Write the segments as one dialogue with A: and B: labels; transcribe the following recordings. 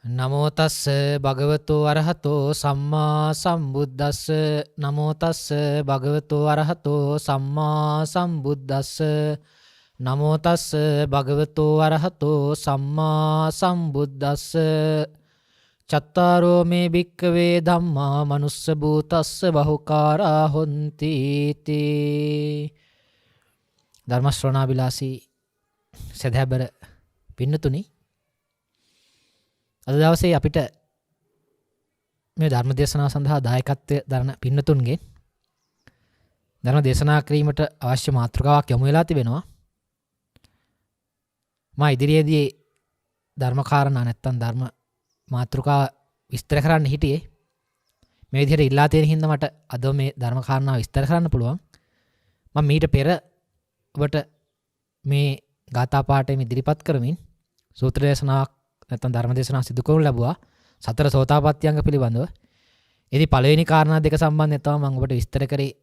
A: නමෝ තස්ස භගවතු අරහතෝ සම්මා සම්බුද්දස්ස නමෝ තස්ස භගවතු අරහතෝ සම්මා සම්බුද්දස්ස නමෝ තස්ස භගවතු අරහතෝ සම්මා සම්බුද්දස්ස චත්තාරෝ මේ භික්ඛවේ ධම්මා මනුස්ස භූතස්ස බහුකාරා හොಂತಿ තී ධර්ම ශ්‍රවණාබිලාසී සදහැබර පින්නතුනි අද දවසේ අපිට මේ ධර්ම දේශනාව සඳහා දායකත්වය දරන පින්නතුන්ගේ ධර්ම දේශනා කිරීමට අවශ්‍ය මාතෘකාවක් යොමු වෙලා තිබෙනවා. මා ඉදිරියේදී ධර්ම කාරණා නැත්තම් ධර්ම මාතෘකා විස්තර කරන්න හිටියේ. මේ විදිහට ඉල්ලා තියෙන හින්දා මට අද මේ ධර්ම කාරණා විස්තර කරන්න පුළුවන්. මම මීට පෙර ඔබට මේ ගාථා පාඨයෙන් ඉදිරිපත් කරමින් සූත්‍ර දේශනාවක් නැත්නම් ධර්ම දේශනාවක් සිදු කරනු ලැබුවා. සතර සෝතාපට්ටි අංග පිළිබඳව. ඉතින් පළවෙනි කාරණා දෙක සම්බන්ධයෙන් තමයි මම ඔබට විස්තර කරේ.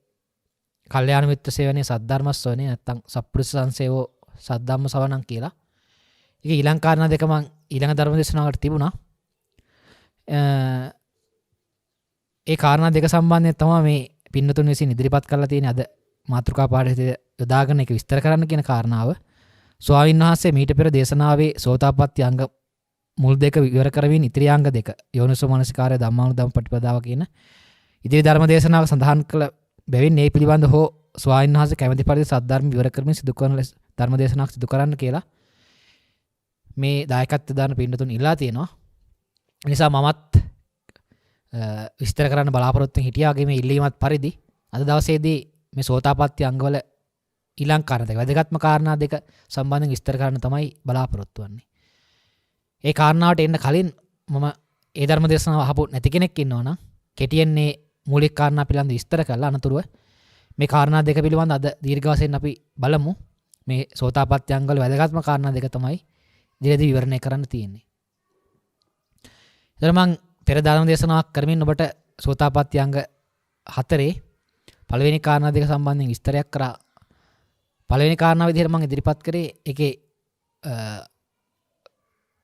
A: කල්යාණ මිත්‍ර සේවනයේ සද්ධර්ම ශ්‍රවණය නැත්නම් සත්පුරුෂ සංසේවෝ සද්ධම්ම ශ්‍රවණම් කියලා. ඒක ඊළඟ කාරණා දෙක මම ඊළඟ ධර්ම දේශනාවකට තිබුණා. ඒ කාරණා දෙක සම්බන්ධයෙන් තමයි මේ පින්නතුන් විසින් ඉදිරිපත් කරලා තියෙන අද මාතෘකා පාඩේ යොදාගෙන ඒක විස්තර කරන්න කියන කාරණාව. ස්වාමීන් වහන්සේ මීට පෙර දේශනාවේ සෝතාපට්ටි අංග මුල් දෙක විවර කරමින් ඉතිරි අංග දෙක යෝනිසෝ මනසිකාරය ධම්මානුධම්ම ප්‍රතිපදාව කියන ඉදිරි ධර්ම දේශනාවක සඳහන් කළ බැවින් මේ පිළිබඳ හෝ ස්වාමීන් වහන්සේ කැමැති පරිදි සද්ධර්ම විවර කරමින් සිදු කරන ලෙස ධර්ම දේශනාවක් සිදු කරන්න කියලා මේ දායකත්ව දාන පින්නතුන් ඉල්ලා තියෙනවා. ඒ නිසා මමත් විස්තර කරන්න බලාපොරොත්තු වෙන හිටියාගේ මේ ඉල්ලීමත් පරිදි අද දවසේදී මේ සෝතාපට්ටි අංගවල ඊළඟ කාරණා දෙක වැදගත්ම කාරණා දෙක සම්බන්ධයෙන් විස්තර කරන්න තමයි බලාපොරොත්තු වෙන්නේ. ඒ කාරණාවට එන්න කලින් මම ඒ ධර්ම දේශනාව අහපු නැති කෙනෙක් ඉන්නවනම් කෙටියෙන් මේ මූලික කාරණා පිළිබඳව විස්තර කරලා අනතුරුව මේ කාරණා දෙක පිළිබඳව අද දීර්ඝ වශයෙන් අපි බලමු. මේ සෝතාපට්ටි අංගවල වැදගත්ම කාරණා දෙක තමයි ඉදිරියේදී විවරණය කරන්න තියෙන්නේ. ඊට මම පෙර ධර්ම දේශනාවක් කරමින් ඔබට සෝතාපට්ටි අංග 4 පළවෙනි කාරණා දෙක සම්බන්ධයෙන් විස්තරයක් කරා. පළවෙනි කාරණාව විදිහට මම ඉදිරිපත් කරේ ඒකේ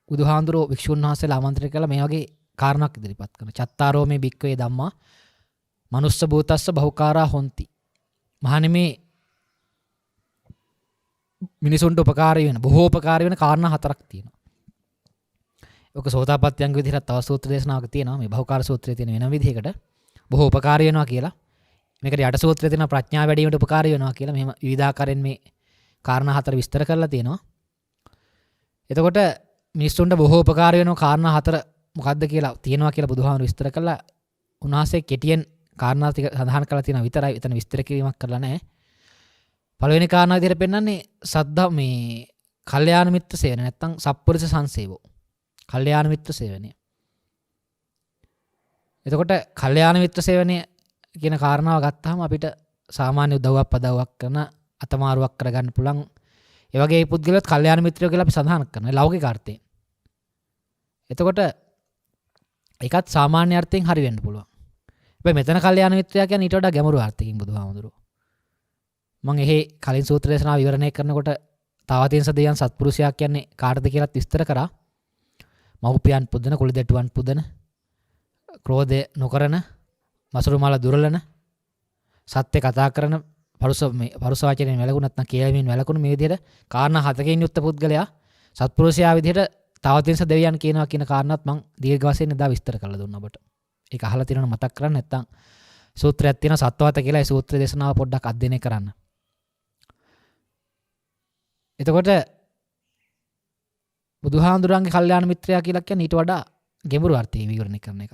A: බුදුහාඳුරෝ වික්ෂුන් වහන්සේලා ආමන්ත්‍රණය කළා මේ වගේ කාරණාවක් ඉදිරිපත් කරනවා. චත්තාරෝ මේ භික්ඛවේ ධම්මා මනුස්ස භූතස්ස බහුකාරා හොಂತಿ. මහණෙනි මිනිසුන්ට උපකාරී වෙන බොහෝ උපකාරී වෙන කාරණා හතරක් තියෙනවා. ඔක සෝතාපට්ටි අංග විදිහට තව සූත්‍ර දේශනාවක තියෙනවා. මේ බහුකාර සූත්‍රයේ තියෙන වෙන විදිහකට බොහෝ උපකාරී වෙනවා කියලා. මේකට යට සූත්‍රයේ තියෙන ප්‍රඥා වැඩි වීමට උපකාරී වෙනවා කියලා මෙහෙම විවිධාකාරයෙන් මේ කාරණා හතර විස්තර කරලා තියෙනවා. එතකොට මිනිස්සුන්ට බොහෝ උපකාර වෙන කාරණා හතර මොකක්ද කියලා තියෙනවා කියලා බුදුහාමුදුරු විස්තර කළා. උන්වහන්සේ කෙටියෙන් කාරණා ටික සඳහන් කරලා තියෙනවා විතරයි. එතන විස්තර කිරීමක් කරලා නැහැ. පළවෙනි කාරණා විදිහට පෙන්නන්නේ සද්ධා මේ කල්යාණ මිත්‍ර සේවනය නැත්නම් සත්පුරුෂ සංසේවෝ. කල්යාණ මිත්‍ර සේවනය. එතකොට කල්යාණ මිත්‍ර සේවනය කියන කාරණාව ගත්තාම අපිට සාමාන්‍ය උදව්වක් පදව්වක් කරන අතමාරුවක් කරගන්න පුළුවන්. ඒ වගේ පුද්ගලයත් කල්යාණ මිත්‍රයෝ කියලා අපි සඳහන් කරනවා ලෞකික අර්ථයෙන්. එතකොට ඒකත් සාමාන්‍ය අර්ථයෙන් හරි වෙන්න පුළුවන්. හැබැයි මෙතන කල්යාණ මිත්‍රයා කියන්නේ ඊට වඩා ගැඹුරු අර්ථයකින් බුදුහාමුදුරුවෝ. මම එහි කලින් සූත්‍ර දේශනාව විවරණය කරනකොට තාවතින්ස දෙයයන් සත්පුරුෂයා කියන්නේ කාටද කියලාත් විස්තර කරා. මව්පියන් පුදන, කුලදෙට්ටුවන් පුදන, ක්‍රෝධය නොකරන, මසුරු මාල දුරලන, සත්‍ය කතා කරන, පරුස වචනෙන් වැළකුණු නැත්නම් කියලාමින් වැළකුණු මේ විදිහට කාරණා හතකින් යුක්ත පුද්ගලයා සත්පුරුෂයා විදිහට තාවතින්ස දෙවියන් කියනවා කියන කාරණාත් මම දීර්ඝ වශයෙන් එදා විස්තර කරලා දුන්නා ඔබට. ඒක අහලා තියෙනවනම් මතක් කරගන්න නැත්නම් සූත්‍රයක් තියෙනවා සත්වත කියලා ඒ සූත්‍ර දේශනාව පොඩ්ඩක් අධ්‍යයනය කරන්න. එතකොට බුදුහාඳුරන්ගේ කල්යාණ මිත්‍රයා කියලා කියන්නේ ඊට වඩා ගැඹුරු අර්ථයෙන් විවරණය කරන එක.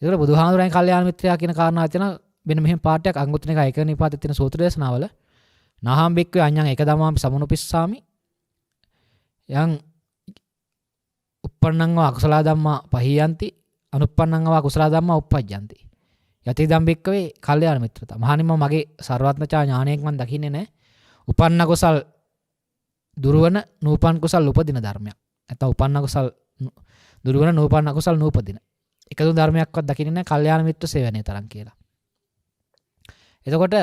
A: ඒතර බුදුහාඳුරන්ගේ කල්යාණ මිත්‍රයා කියන කාරණාව තියෙන වෙන මෙහෙම පාඩයක් අංගුත්තර නිකාය 1 වෙනි පාඩේ තියෙන සූත්‍ර දේශනාවල නාහම් බික්කේ අඤ්ඤං එක දමාමි සමනුපිස්සාමි යං uppannං වා අකුසල ධම්මා පහියන්ති අනුප්පන්නං වා කුසල ධම්මා uppajjanti යති දම් බික්කවේ කල්යාණ මිත්‍රතා. මහණෙනි මම මගේ ਸਰවඥතා ඥාණයෙන් මම දකින්නේ නැහැ උපන්න කුසල් දුරවන නූපන් කුසල් උපදින ධර්මයක්. නැත්නම් උපන්න කුසල් දුරවන නූපන් කුසල් නූපදින එකදු ධර්මයක්වත් දකින්නේ නැහැ කල්යාණ මිත්‍ර සේවනයේ තරම් කියලා. එතකොට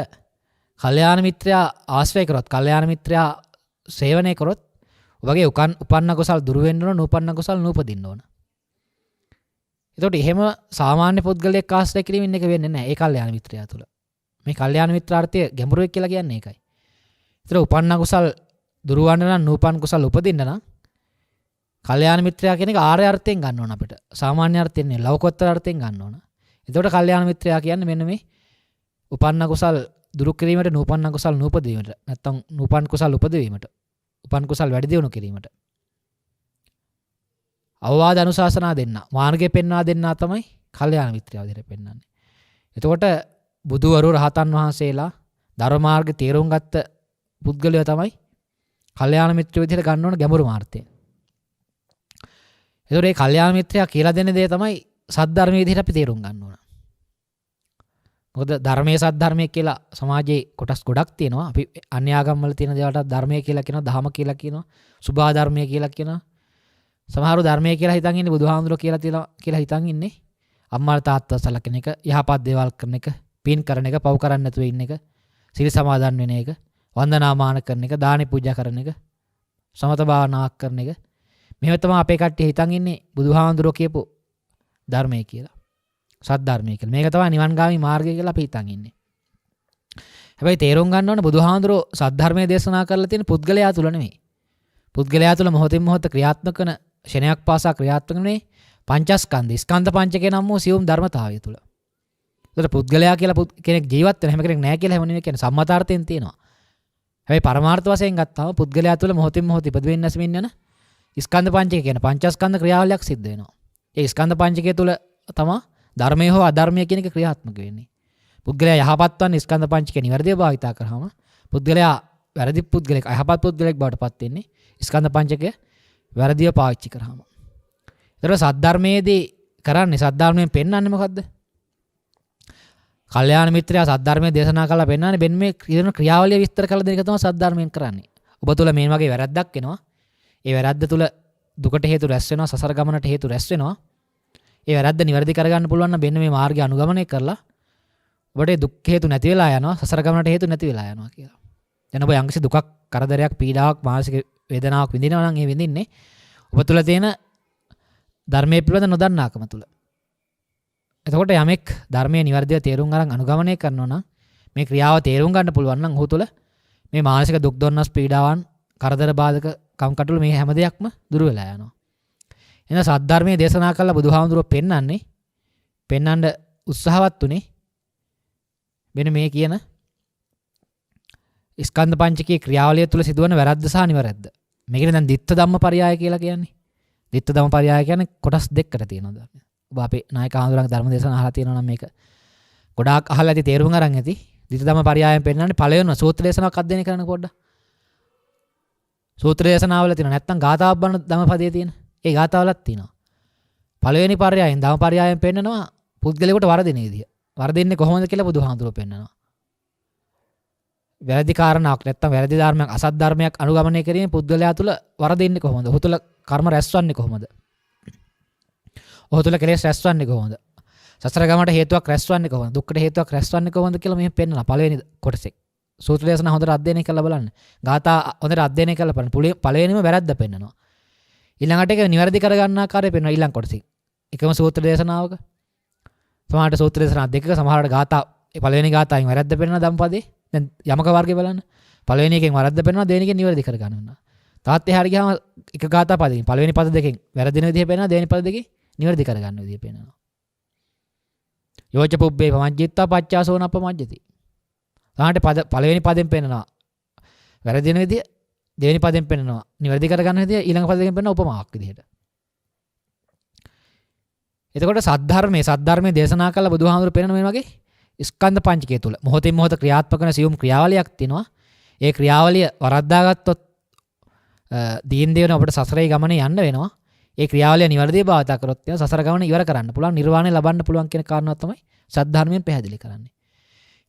A: කල්යාණ මිත්‍රයා ආශ්‍රය කරොත්, කල්යාණ මිත්‍රයා සේවනය කරොත් ඔබගේ උපන්න කුසල් දුරු වෙන්න ඕන, නූපන්න කුසල් නූපදින්න ඕන. එතකොට එහෙම සාමාන්‍ය පුද්ගලයෙක් ආශ්‍රය කිරීමෙන් එක වෙන්නේ නැහැ. ඒ කල්යාණ මිත්‍රයා තුළ. මේ කල්යාණ මිත්‍රාර්ථය ගැඹුරුයි කියලා කියන්නේ ඒකයි. ඒතර උපන්න කුසල් දුරු වන්න නම් නූපන් කුසල් උපදින්න නම් කල්යාණ මිත්‍රයා කියන එක ආර්ය අර්ථයෙන් ගන්න ඕන අපිට. සාමාන්‍ය අර්ථයෙන් නෙවෙයි, ලෞකික අර්ථයෙන් ගන්න ඕන. එතකොට කල්යාණ මිත්‍රයා කියන්නේ මෙන්න මේ උපන්න කුසල් දුරු කිරීමට, නූපන්න කුසල් නූපදීමට, නැත්නම් නූපන් කුසල් උපදවීමට, උපන් කුසල් වැඩි දියුණු කිරීමට අවවාද අනුශාසනා දෙන්න, මාර්ගය පෙන්වා දෙන්නා තමයි කල්යාණ මිත්‍රයා විදිහට පෙන්වන්නේ. එතකොට බුදුවරු රහතන් වහන්සේලා ධර්ම මාර්ගය තේරුම් ගත්ත පුද්ගලයා තමයි කල්යාණ මිත්‍රයෝ විදිහට ගන්න ඕන ගැඹුරු මාර්ථය. එතකොට මේ කල්යාණ මිත්‍රයා කියලා දෙන දේ තමයි සද්ධර්මයේ විදිහට අපි තේරුම් ගන්න ඕන. මොකද ධර්මයේ සද්ධර්මයේ කියලා සමාජයේ කොටස් ගොඩක් තියෙනවා. අපි අන්‍ය ආගම් වල තියෙන දේවල්ට ධර්මයේ කියලා කියනවා, ධහම කියලා කියනවා, සුභා ධර්මයේ කියලා කියනවා. සමහරව ධර්මයේ කියලා හිතන් ඉන්නේ බුදුහාමුදුරුවෝ කියලා හිතන් ඉන්නේ. අම්මාලා තාත්තා සලකන එක, යහපත් දේවල් කරන එක, පින් කරන එක, පව් කරන්නේ නැතුව ඉන්න එක, සිල් සමාදන් වෙන එක, වන්දනාමාන කරන එක, දානි පූජා කරන එක, සමත භාවනාවක් කරන එක. මෙහෙම තමයි අපේ කට්ටිය හිතන් ඉන්නේ බුදුහාමුදුරුවෝ කියපු ධර්මයේ කියලා. සද්ධර්මයේ කියලා. මේක තමයි නිවන්ගාමී මාර්ගය කියලා අපි හිතන් ඉන්නේ. හැබැයි තේරුම් ගන්න ඕනේ බුදුහාමුදුරුවෝ සද්ධර්මයේ දේශනා කරලා තියෙන පුද්ගලයා තුල නෙමෙයි. පුද්ගලයා තුල මොහොතින් මොහොත ක්‍රියාත්මක කරන ෂණයක් පාසා ක්‍රියාත්මක වෙන්නේ පංචස්කන්ධ, ස්කන්ධ පංචකේ නම් වූ සියුම් ධර්මතාවය තුල. ඒතර පුද්ගලයා කියලා කෙනෙක් ජීවත් වෙන හැම කෙනෙක් නැහැ කියලා හැම නෙමෙයි කියන්නේ සම්මතාර්ථයෙන් තියෙනවා. හැබැයි පරමාර්ථ වශයෙන් ගත්තාම පුද්ගලයා තුල මොහොතින් මොහොත ඉපදෙමින් නැසෙමින් යන ස්කන්ධ පංචකය කියන පංචස්කන්ධ ක්‍රියාවලියක් සිද්ධ වෙනවා. ඒ ස්කන්ධ පංචකය තුල තමයි ධර්මයේ හෝ අධර්මයේ කියන එක ක්‍රියාත්මක වෙන්නේ. පුද්ගලයා යහපත් වන්නේ ස්කන්ධ පංචකය නිවැරදිව භාවිතා කරාම, පුද්ගලයා වැරදි පුද්ගලෙක්, අයහපත් පුද්ගලෙක් බවට පත් වෙන්නේ ස්කන්ධ පංචකය වැරදිව පාවිච්චි කරාම. ඒතර සද්ධර්මයේදී කරන්නේ, සද්ධර්මයෙන් පෙන්වන්නේ මොකද්ද? කල්යාණ මිත්‍රයා සද්ධර්මයේ දේශනා කළා පෙන්වන්නේ මෙන්න මේ ක්‍රියාවලිය විස්තර කළ දෙන එක තමයි සද්ධර්මයෙන් කරන්නේ. ඔබ තුල මේ වගේ වැරද්දක් එනවා. ඒ වැරද්ද තුල දුකට හේතු රැස් වෙනවා, සසර ගමනට හේතු රැස් වෙනවා. ඒ වැරද්ද නිවැරදි කරගන්න පුළුවන් නම් මෙන්න මේ මාර්ගය අනුගමනය කරලා ඔබට දුක් හේතු නැති වෙලා යනවා, සසර ගමනට හේතු නැති වෙලා යනවා කියලා. දැන් ඔබ යම්කිසි දුකක්, කරදරයක්, පීඩාවක්, මානසික වේදනාවක් විඳිනවා නම් ඒ විඳින්නේ ඔබ තුල තියෙන ධර්මයේ පිළිබඳ නොදන්නාකම තුල. එතකොට යමෙක් ධර්මයේ නිවැරදිව තේරුම් ගන්න අනුගමනය කරනවා නම් මේ ක්‍රියාව තේරුම් ගන්න පුළුවන් නම් ඔහු තුල මේ මානසික දුක් දුන්නස්, පීඩාවන්, කරදර බාධක, කම්කටොළු මේ හැම දෙයක්ම දුර වෙලා යනවා. එහෙනම් සද්ධර්මයේ දේශනා කළා බුදුහාමුදුරුවෝ පෙන්වන්න උත්සාහවත් උනේ මෙන්න මේ කියන ස්කන්ධ පංචකයේ ක්‍රියාවලිය තුළ සිදුවන වැරද්ද සහ නිවැරද්ද. මේකනේ දැන් ditta ධම්ම පරයය කියලා කියන්නේ. ditta ධම්ම පරයය කියන්නේ කොටස් දෙකකට තියෙනවා. ඔබ අපේ නායක ආන්දෝලනක ධර්ම දේශන අහලා තියෙනවා නම් මේක ගොඩාක් අහලා ඇති, තේරුම් අරන් ඇති. ditta ධම්ම පරයයෙන් පෙන්නන්නේ පළවෙනිම සූත්‍ර දේශනාවක් අධ්‍යයනය කරන්න පොඩ්ඩක්. සූත්‍ර දේශනාවල තියෙනවා, නැත්නම් ගාථාවක් බලන ධම්මපදයේ තියෙන. ඒ ගාථාවලත් තියෙනවා. පළවෙනි පරයයෙන් ධම්ම පරයයෙන් පෙන්නනවා පුද්ගලයාට වරදින විදිය. වරදින්නේ කොහොමද කියලා බුදුහාමුදුරුවෝ පෙන්නනවා. වැරදි කාරණාවක් නැත්නම් වැරදි ධර්මයක්, අසත් ධර්මයක් අනුගමනය කිරීමේ පුද්ගලයා තුල වරදින්නේ කොහොමද? ඔහු තුල කර්ම රැස්වන්නේ කොහොමද? ඔහු තුල කෙලෙස් රැස්වන්නේ කොහොමද? සසර ගමනට හේතුවක් රැස්වන්නේ කොහොමද? දුක්කට හේතුවක් රැස්වන්නේ කොහොමද කියලා මෙහෙම පෙන්නනවා පළවෙනි කොටසේ. සූත්‍ර දේශනා හොඳට අධ්‍යයනය කරලා බලන්න. ගාථා හොඳට අධ්‍යයනය කරලා බලන්න. පළවෙනිම වැරද්ද පෙන්නනවා. ඊළඟට ඒක නිවැරදි කරගන්න ආකාරය පෙන්වනවා ඊළඟ කොටසේ. එකම සූත්‍ර දේශනාවක සමහරට සූත්‍ර දේශනා දෙකක, සමහරට ගාථා පළවෙනි ගාථාවෙන් වැරද්ද පෙන්වන ධම්පදේ. දැන් යමක වර්ගය බලන්න. පළවෙනි එකෙන් වැරද්ද පෙන්වනවා, දෙවෙනි එකෙන් නිවැරදි කරගන්නවා. තාත් එහාට ගියාම එක ගාථා පදකින් පළවෙනි පද දෙකෙන් වැරදින විදිහ පෙන්වනවා, දෙවෙනි පද දෙකේ නිවැරදි කරගන්න විදිහ පෙන්වනවා. යෝච පුබ්බේ පමජ්ජිත්තා පච්චාසෝන අපමජ්ජති. සමහරට පළවෙනි පදෙන් පෙන්වනවා වැරදින විදිහ, දෙවෙනි පදෙන් පෙන්වනවා නිවැරදි කරගන්න විදිහ, ඊළඟ පදයෙන් පෙන්වනවා උපමාවක් විදිහට. එතකොට සද්ධර්මයේ දේශනා කළ බුදුහාමුදුරු පෙන්වන මේ වගේ ස්කන්ධ පංචකය තුල මොහොතින් මොහොත ක්‍රියාත්මක වෙන සියුම් ක්‍රියාවලියක් තියෙනවා. ඒ ක්‍රියාවලිය වරද්දාගත්තොත් දීන් දේවන අපිට සසරේ ගමනේ යන්න වෙනවා. ඒ ක්‍රියාවලිය නිවැරදිව භාවිත කරොත් සසර ගමන ඉවර කරන්න පුළුවන්, නිර්වාණය ලබන්න පුළුවන් කියන කාරණාව තමයි සද්ධර්මයෙන් පැහැදිලි කරන්නේ.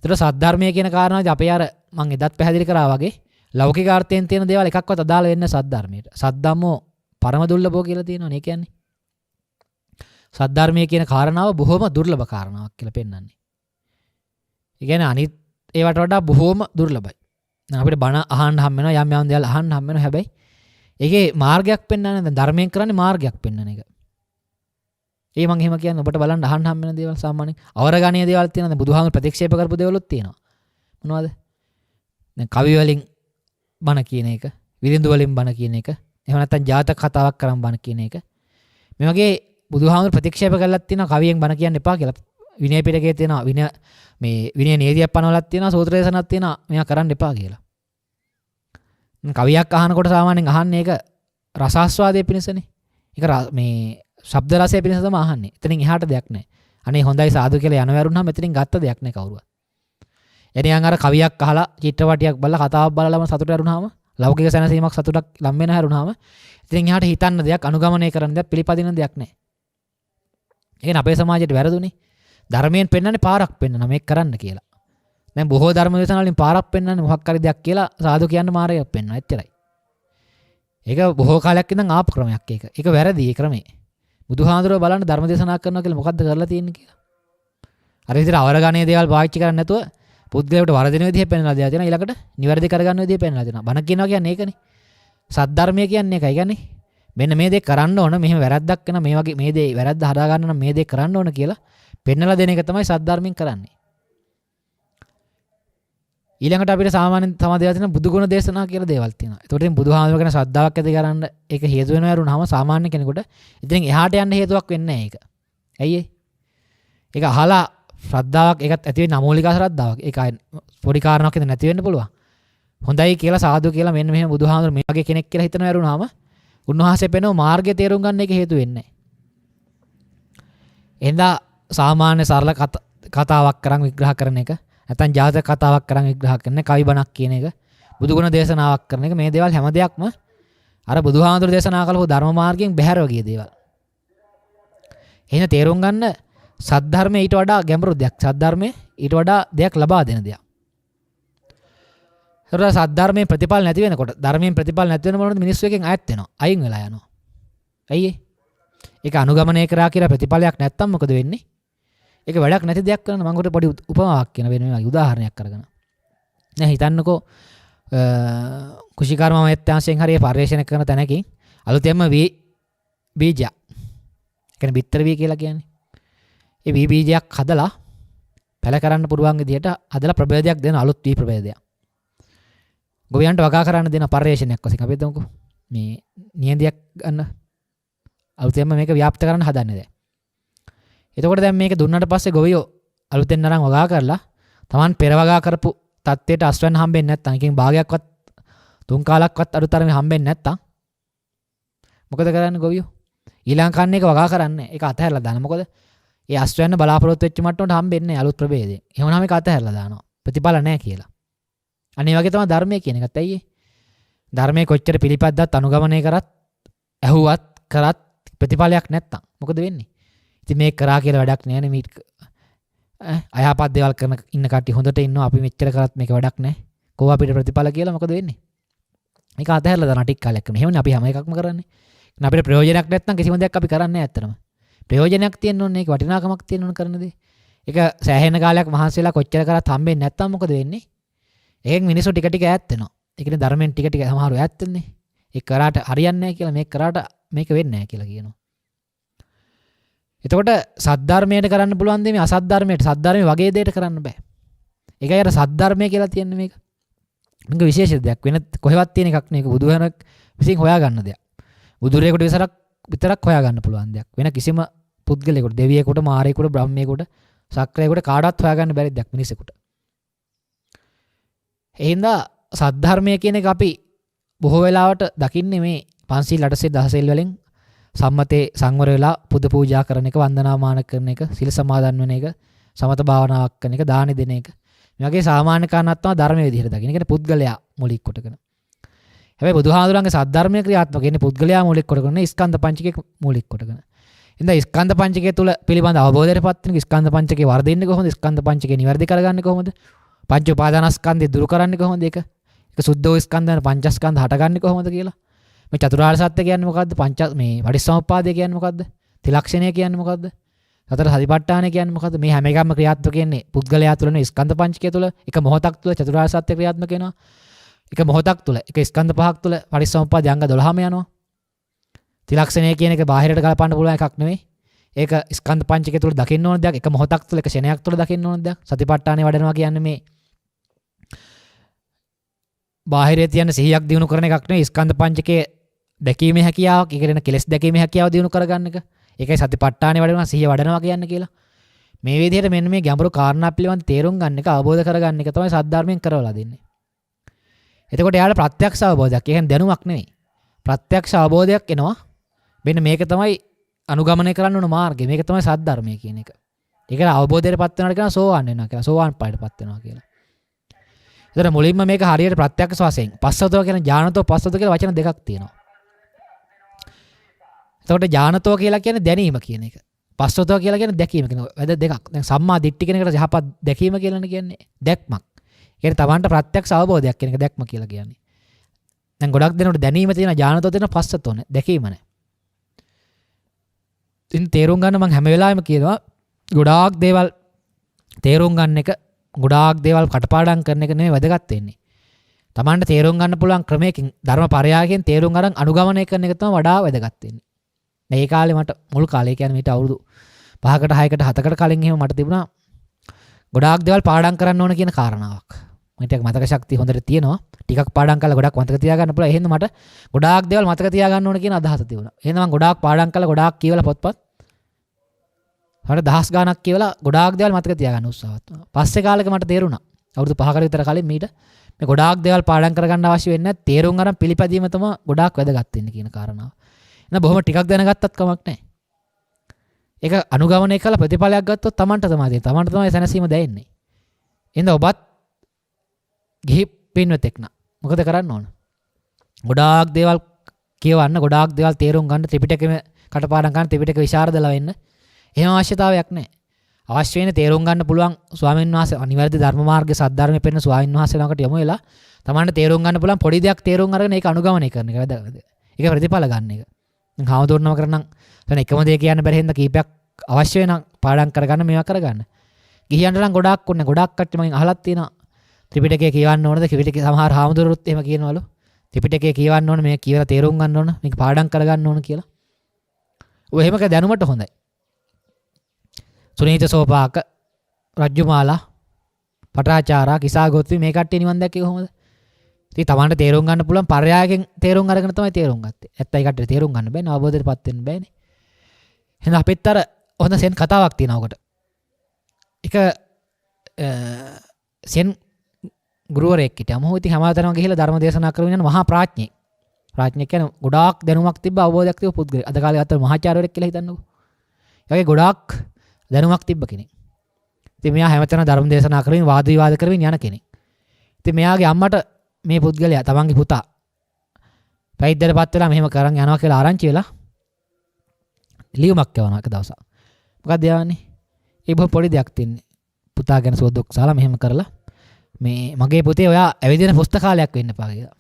A: ඒතර සද්ධර්මය කියන කාරණාවදී අපේ අර මම එදත් පැහැදිලි කරා වගේ ලෞකික අර්ථයෙන් තියෙන දේවල් එකක්වත් අදාළ වෙන්නේ සද්ධර්මයට. සද්ධම්මෝ පරම දුර්ලභෝ කියලා තියෙනවා නේ කියන්නේ. සද්ධර්මය කියන කාරණාව බොහොම දුර්ලභ කාරණාවක් කියලා පෙන්වන්නේ. ඒ කියන්නේ අනිත් ඒවට වඩා බොහොම දුර්ලභයි. දැන් අපිට බණ අහන්න හම් වෙනවා, යම් යම් දේවල් අහන්න හම් වෙනවා. හැබැයි ඒකේ මාර්ගයක් පෙන්වන්නේ දැන් ධර්මයෙන් කරන්නේ මාර්ගයක් පෙන්වන එක. ඒ මම එහෙම කියන්නේ ඔබට බලන්න අහන්න හම් වෙන දේවල් සාමාන්‍යයෙන් අවරගණීය දේවල් තියෙනවා. දැන් බුදුහාමුදුරු ප්‍රතික්ෂේප කරපු දේවලුත් තියෙනවා. මොනවද? දැන් කවි වලින් බණ කියන එක, විරිඳු වලින් බණ කියන එක, එහෙම නැත්නම් ජාතක කතාවක් කරන් බණ කියන එක. මේ වගේ බුදුහාමුදුරු ප්‍රතික්ෂේප කළාත් තියෙනවා කවියෙන් බණ කියන්න එපා කියලා. විනය පිටකයේ තියෙනවා විනය නීතියක් පනවලක් තියෙනවා සූත්‍ර දේශනාවක් තියෙනවා මේවා කරන්න එපා කියලා. කවියක් අහනකොට සාමාන්‍යයෙන් අහන්නේ ඒක රසාස්වාදයේ පිණිසනේ. ඒක මේ ශබ්ද රසයේ පිණිස තමයි අහන්නේ. එතනින් එහාට දෙයක් නැහැ. අනේ හොඳයි සාදු කියලා යන වැරුණාම එතනින් ගත්ත දෙයක් නැහැ කවුරුවත්. එනියන් අර කවියක් අහලා චිත්‍රපටියක් බලලා කතාවක් බලලාම සතුට ඇරුණාම ලෞකික සැනසීමක් සතුටක් ලම් වෙන හැරුණාම එතනින් එහාට හිතන්න දෙයක් අනුගමනය කරන්න දෙයක් පිළිපදින දෙයක් නැහැ. ඒකනේ අපේ සමාජයට වැරදුනේ. ධර්මයෙන් පෙන්වන්නේ පාරක් පෙන්වන මේක කරන්න කියලා. දැන් බොහෝ ධර්ම දේශනා වලින් පාරක් පෙන්වන්නේ මොකක් හරි දෙයක් කියලා සාදු කියන්න මාර්ගයක් පෙන්වනවා එච්චරයි. ඒක බොහෝ කාලයක් ඉඳන් ආපු ක්‍රමයක් ඒක. ඒක වැරදි ඒ ක්‍රමේ. බුදුහාඳුරෝ බලන්න ධර්ම දේශනා කරනවා කියලා මොකද්ද කරලා තියෙන්නේ කියලා. අර විදිහට අවරගණීය දේවල් පාවිච්චි කරන්නේ නැතුව පුද්ගලයාට වරදින විදිහ පෙන්වලා දෙනවා තියෙනවා. ඊළඟට නිවැරදි කරගන්න විදිහ පෙන්වලා දෙනවා. බණ කියනවා කියන්නේ ඒකනේ. සද්ධර්මය කියන්නේ ඒකයි. කියන්නේ මෙන්න මේ දේ කරන්න ඕන මෙහෙම වැරද්දක් වෙන මේ වගේ මේ දේ වැරද්ද හදා ගන්න නම් මේ දේ කරන්න ඕන කියලා පෙන්වලා දෙන එක තමයි සද්ධර්මයෙන් කරන්නේ. ඊළඟට අපිට සාමාන්‍යයෙන් තම දේවල් තියෙන බුදු ගුණ දේශනා කියලා දේවල් තියෙනවා. ඒකට ඉතින් බුදුහාමුදුර ගැන ශ්‍රද්ධාවක් ඇති කරන්න ඒක හේතු වෙනවා වරුණාම සාමාන්‍ය කෙනෙකුට ඉතින් එහාට යන්න හේතුවක් වෙන්නේ නැහැ ඒක. ඇයි ඒ? ඒක අහලා ශ්‍රද්ධාවක් ඒකත් ඇති වෙන අමෝලික ශ්‍රද්ධාවක්. ඒක පොඩි කාරණාවක් ඉතින් නැති වෙන්න පුළුවන්. හොඳයි කියලා සාදු කියලා මෙන්න මෙහෙම බුදුහාමුදුර මේ වගේ කෙනෙක් කියලා හිතනවා වරුණාම උන්වහන්සේ පෙන්නව මාර්ගය තේරුම් ගන්න එක හේතු වෙන්නේ නැහැ. එහෙනම් සාමාන්‍ය සරල කතාවක් කරන් විග්‍රහ කරන එක නැත්නම් ජාතක කතාවක් කරන් විග්‍රහ කරන කවි බණක් කියන එක බුදුගුණ දේශනාවක් කරන එක මේ දේවල් හැම දෙයක්ම අර බුදුහාමුදුරු දේශනා කළපු ධර්ම මාර්ගයෙන් බැහැරව ගිය දේවල්. එහෙනම් තේරුම් ගන්න සද්ධර්මයේ ඊට වඩා ගැඹුරු දෙයක්. සද්ධර්මයේ ඊට වඩා දෙයක් ලබා දෙන දෙයක්. ඒතර සද්ධර්මයේ ප්‍රතිඵල නැති වෙනකොට ධර්මයෙන් ප්‍රතිඵල නැති වෙනකොට මිනිස්සු එකෙන් ඈත් වෙනවා. අයින් වෙලා යනවා. ඇයි ඒ? ඒක අනුගමනය කරා කියලා ප්‍රතිඵලයක් නැත්තම් මොකද වෙන්නේ? ඒක වැඩක් නැති දෙයක් කරන මම උකට පොඩි උපමාවක් කියන වෙන මේ උදාහරණයක් කරගෙන. දැන් හිතන්නකෝ කුෂිකාර්ම මෛත්‍යාංශයෙන් හරිය පරිශ්‍රණය කරන තැනකින් අලුතෙන්ම බීජයක්. කියන්නේ බිත්තර බී කියලා කියන්නේ. ඒ බීජයක් හදලා පැල කරන්න පුළුවන් විදිහට හදලා ප්‍රභේදයක් දෙන අලුත් වී ප්‍රභේදයක්. ගොවියන්ට වගා කරන්න දෙන පරිශ්‍රණයක් වශයෙන් අපි හිතමුකෝ. මේ නියඳියක් ගන්න අලුතෙන්ම මේක ව්‍යාප්ත කරන්න හදන්නේ දැන්. එතකොට දැන් මේක දුන්නාට පස්සේ ගොවියෝ අලුතෙන් අරන් වගා කරලා Taman පෙර වගා කරපු තත්ත්වයට අස්වැන්න හම්බෙන්නේ නැත්නම් එකකින් භාගයක්වත් තුන් කාලක්වත් අඩුතරමේ හම්බෙන්නේ නැත්නම් මොකද කරන්නේ ගොවියෝ? ඊළඟ කන්න එක වගා කරන්නේ. ඒක අතහැරලා දාන. මොකද ඒ අස්වැන්න බලාපොරොත්තු වෙච්ච මට්ටමට හම්බෙන්නේ නැහැ අලුත් ප්‍රභේදේ. එහෙමනම් මේක අතහැරලා දානවා. ප්‍රතිඵල නැහැ කියලා. අනේ වගේ තමයි ධර්මයේ කියන එකත්. ඇයි ඒ? ධර්මයේ කොච්චර පිළිපැද්දත් අනුගමනය කරත් ඇහුවත් කරත් ප්‍රතිඵලයක් නැත්තම් මොකද වෙන්නේ? ඉතින් මේක කරා කියලා වැඩක් නෑ නේ. මේ අයහපත් දේවල් කරන ඉන්න කට්ටිය හොඳට ඉන්නවා. අපි මෙච්චර කරත් මේක වැඩක් නෑ. කොහොම අපිට ප්‍රතිඵල කියලා මොකද වෙන්නේ? මේක අතහැරලා දාන ටික කාලයක් කරන. එහෙමනේ අපි හැම එකක්ම කරන්නේ. අපිට ප්‍රයෝජනයක් නැත්නම් කිසිම දෙයක් අපි කරන්නේ නැහැ ඇත්තටම. ප්‍රයෝජනයක් තියෙන්න ඕනේ. ඒක වටිනාකමක් තියෙන්න ඕන කරන දේ. ඒක සෑහෙන කාලයක් මහන්සි වෙලා කොච්චර කරත් හම්බෙන්නේ නැත්නම් මොකද වෙන්නේ? ඒකෙන් මිනිස්සු ටික ටික ඈත් වෙනවා. ඒ කියන්නේ ධර්මයෙන් ටික ටික සමහරව ඈත් වෙන්නේ. ඒක කරාට හරියන්නේ නැහැ කියලා මේක කරාට මේක වෙන්නේ නැහැ කියලා කියනවා. එතකොට සද්ධර්මයට කරන්න පුළුවන් දේ මේ අසද්ධර්මයට සද්ධර්මයේ වගේ දෙයකට කරන්න බෑ. ඒකයි අර සද්ධර්මය කියලා තියන්නේ මේක. මේක විශේෂ දෙයක්. වෙන කොහෙවත් තියෙන එකක් නෙවෙයි. බුදුහාමක් විසින් හොයාගන්න දෙයක්. බුදුරේකට විතරක් හොයාගන්න පුළුවන් දෙයක්. වෙන කිසිම පුද්ගලයෙකුට, දෙවියෙකුට, මාරයෙකුට, බ්‍රහ්මයෙකුට, සක්‍රයෙකුට කාටවත් හොයාගන්න බැරි දෙයක් මිනිසෙකුට. එහෙනම් සද්ධර්මය කියන එක අපි බොහෝ වෙලාවට දකින්නේ මේ පන්සිල් 800 දහසෙල් වලින් සම්මතේ සංවර වෙලා පුද පූජා කරන එක, වන්දනාමාන කරන එක, සිල් සමාදන් වෙන එක, සමත භාවනාවක් කරන එක, දානි දෙන එක. මේ වගේ සාමාන්‍ය කාරණාවක් තමයි ධර්මයේ විදිහට දකින්න. ඒ කියන්නේ පුද්ගලයා මූලික කොටගෙන. හැබැයි බුදුහාඳුරන්ගේ සද්ධර්මයේ ක්‍රියාත්මක වෙන්නේ පුද්ගලයා මූලික කොටගෙන නේ ස්කන්ධ පංචකයේ මූලික කොටගෙන. ඉතින් ස්කන්ධ පංචකය තුල පිළිබඳ අවබෝධයටපත් වෙන ස්කන්ධ පංචකේ වර්ධින්නේ කොහොමද? ස්කන්ධ පංචකේ නිවැරදි කරගන්නේ කොහොමද? පංච උපාදානස්කන්ධය දුරු කරන්නේ කොහොමද? ඒක සුද්ධ වූ ස්කන්ධයන් පංචස්කන්ධ හටගන්නේ කොහොමද කියලා. මේ චතුරාර්ය සත්‍ය කියන්නේ මොකද්ද? මේ පටිච්චසමුප්පාදය කියන්නේ මොකද්ද? ත්‍රිලක්ෂණය කියන්නේ මොකද්ද? සතර සතිපට්ඨානය කියන්නේ මොකද්ද? මේ හැම එකක්ම ක්‍රියාත්මක වෙන්නේ පුද්ගලයා තුළ නේ ස්කන්ධ පංචකය තුළ. එක මොහොතක් තුළ චතුරාර්ය සත්‍ය ක්‍රියාත්මක වෙනවා. එක මොහොතක් තුළ එක ස්කන්ධ පහක් තුළ පටිච්චසමුප්පාද අංග 12ම යනවා. ත්‍රිලක්ෂණය කියන එක බාහිරට ගලපන්න පුළුවන් එකක් නෙවෙයි. ඒක ස්කන්ධ පංචකය තුළ දකින්න ඕන දෙයක්. එක මොහොතක් තුළ එක ෂණයක් තුළ දකින්න ඕන දෙයක්. සතිපට්ඨානෙ වඩනවා කියන්නේ මේ බාහිරේ තියෙන සිහියක් දිනු කරන එකක් නෙවෙයි. ස්කන්ධ පංචකයේ දැකීමේ හැකියාවක්, ඒ කියන්නේ කෙලස් දැකීමේ හැකියාව දිනු කරගන්න එක. ඒකයි සතිපට්ඨානෙ වඩනවා, සිහිය වඩනවා කියන්නේ කියලා. මේ විදිහට මෙන්න මේ ගැඹුරු කාරණා පිළිබඳ තේරුම් ගන්න එක, අවබෝධ කරගන්න එක තමයි සද්ධර්මයෙන් කරවලා දෙන්නේ. එතකොට යාළ ප්‍රත්‍යක්ෂ අවබෝධයක්. ඒ කියන්නේ දැනුමක් නෙවෙයි. ප්‍රත්‍යක්ෂ අවබෝධයක් එනවා. මෙන්න මේක තමයි අනුගමනය කරන්න ඕන මාර්ගය. මේක තමයි සද්ධර්මය කියන එක. ඒකට අවබෝධයටපත් වෙනවා කියන සෝවාන් වෙනවා කියලා. සෝවාන් ඵලයටපත් වෙනවා කියලා. ඒතර මුලින්ම මේක හරියට ප්‍රත්‍යක්ෂ වශයෙන් පස්සතෝ කියන ඥානතෝ පස්සතෝ කියලා වචන දෙකක් තියෙනවා. එතකොට ඥානතෝ කියලා කියන්නේ දැනීම කියන එක. පස්සතෝ කියලා කියන්නේ දැකීම කියන එක. වැද දෙකක්. දැන් සම්මා දිට්ඨි කියන එකට යහපත් දැකීම කියලානේ කියන්නේ. දැක්මක්. ඒ කියන්නේ තමන්ට ප්‍රත්‍යක්ෂ අවබෝධයක් කියන එක දැක්ම කියලා කියන්නේ. දැන් ගොඩක් දෙනකොට දැනීම තියෙන ඥානතෝ තියෙන පස්සතෝ නේ. දැකීම නැහැ. ඉතින් තේරුම් ගන්න මම හැම වෙලාවෙම කියනවා ගොඩාක් දේවල් තේරුම් ගන්න එක, ගොඩාක් දේවල් කටපාඩම් කරන එක නෙමෙයි වැදගත් වෙන්නේ. තමන්ට තේරුම් ගන්න පුළුවන් ක්‍රමයකින් ධර්ම පරයායකින් තේරුම් අරන් අනුගමනය කරන එක තමයි වඩා වැදගත් වෙන්නේ. මේ කාලේ මට මුල් කාලේ කියන්නේ මීට අවුරුදු 5කට 6කට 7කට කලින් එහෙම මට තිබුණා ගොඩාක් දේවල් පාඩම් කරන්න ඕන කියන කාරණාවක්. මට මතක ශක්තිය හොඳට තියෙනවා. ටිකක් පාඩම් කරලා ගොඩක් මතක තියාගන්න පුළුවන්. එහෙනම් මට ගොඩාක් දේවල් මතක තියාගන්න ඕන කියන අදහස තිබුණා. එහෙනම් මම ගොඩාක් පාඩම් කරලා ගොඩාක් කියවලා පොත්පත් හරියට දහස් ගාණක් කියවලා ගොඩාක් දේවල් මතක තියාගන්න උත්සාහවත් වුණා. පස්සේ කාලෙක මට තේරුණා. අවුරුදු 5කට විතර කලින් මීට මේ ගොඩාක් දේවල් පාඩම් කරගන්න අවශ්‍ය වෙන්නේ නැහැ. තේරුම් අරන් පිළිපැදීම තමයි ගොඩාක් වැදගත් වෙන්නේ කියන කාරණාව. එහෙනම් බොහොම ටිකක් දැනගත්තත් කමක් නැහැ. ඒක අනුගමනය කළ ප්‍රතිඵලයක් ගත්තොත් Tamanට තමයි දෙන්නේ. Tamanට තමයි සැනසීම දැනෙන්නේ. එහෙනම් ඔබත් ගිහි පින්වතෙක් නා මොකද කරන්න ඕන? ගොඩාක් දේවල් කියවන්න, ගොඩාක් දේවල් තේරුම් ගන්න, ත්‍රිපිටකෙම කටපාඩම් කරන්න, ත්‍රිපිටක විශාරදලා වෙන්න. එහෙම අවශ්‍යතාවයක් නැහැ. අවශ්‍ය වෙන්නේ තේරුම් ගන්න පුළුවන් ස්වාමීන් වහන්සේ අනිවාර්ය ධර්ම මාර්ගයේ සද්ධර්මයේ පෙන්න ස්වාමීන් වහන්සේ ළඟට යමු වෙලා Tamanට තේරුම් ගන්න පුළුවන් පොඩි දෙයක් තේරුම් අරගෙන ඒක අනුගමනය කරන එක වැදගත්. ඒක ප්‍රතිඵල ගන්න එක. දැන් හාමුදුරනම කරනම් දැන් එකම දේ කියන්න බැරි හින්දා කීපයක් අවශ්‍ය වෙන පාඩම් කරගන්න මේවා කරගන්න. ගිහියන්ට නම් ගොඩාක් ඕනේ. ගොඩාක් කට්ටිය මගෙන් අහලත් තියෙනවා. ත්‍රිපිටකය කියවන්න ඕනද? ත්‍රිපිටකේ සමහර හාමුදුරුවොත් එහෙම කියනවලු. ත්‍රිපිටකය කියවන්න ඕන, මේක කියලා තේරුම් ගන්න ඕන, මේක පාඩම් කරගන්න ඕන කියලා. ඔය එහෙමක දැනුමට හොඳයි. සුනීත සෝපාක, රජ්ජුමාලා, පටාචාරා, කිසాగොත්වි මේ කට්ටිය නිවන් දැක්කේ කොහොමද? ඉතින් Tamanට තේරුම් ගන්න පුළුවන් පරයායකින් තේරුම් අරගෙන තමයි තේරුම් ගත්තේ. නැත්නම් ඒ කට්ටියට තේරුම් ගන්න බෑනේ, අවබෝධයටපත් වෙන්න බෑනේ. එහෙනම් අපිත් අර හොඳ සෙන් කතාවක් තියෙනවා උකට. එක සෙන් ගුරුවරයෙක් හිටියා. මොහොත ඉතින් හැමතැනම ගිහිල්ලා ධර්ම දේශනා කරමින් යන මහා ප්‍රඥෙක්. ප්‍රඥෙක් කියන්නේ ගොඩාක් දැනුමක් තිබ්බ, අවබෝධයක් තිබ්බ පුද්ගලයෙක්. අද කාලේ අතර මහාචාර්යවරයෙක් කියලා හිතන්නකෝ. ඒ වගේ ගොඩාක් දැනුමක් තිබ්බ කෙනෙක්. ඉතින් මෙයා හැමතැනම ධර්ම දේශනා කරමින් වාද විවාද කරමින් යන කෙනෙක්. ඉතින් මෙයාගේ අම්මට මේ පුද්ගලයා තමන්ගේ පුතා පැවිද්දටපත් වෙලා මෙහෙම කරන් යනවා කියලා ආරංචි වෙලා ලියුමක් යවනවා එක දවසක්. මොකක්ද යවන්නේ? ඒ බොහොම පොඩි දෙයක් තින්නේ. පුතා ගැන සුවදුක් සාලා මෙහෙම කරලා මේ මගේ පුතේ ඔයා ඇවිදින පුස්තකාලයක් වෙන්න එපා කියලා.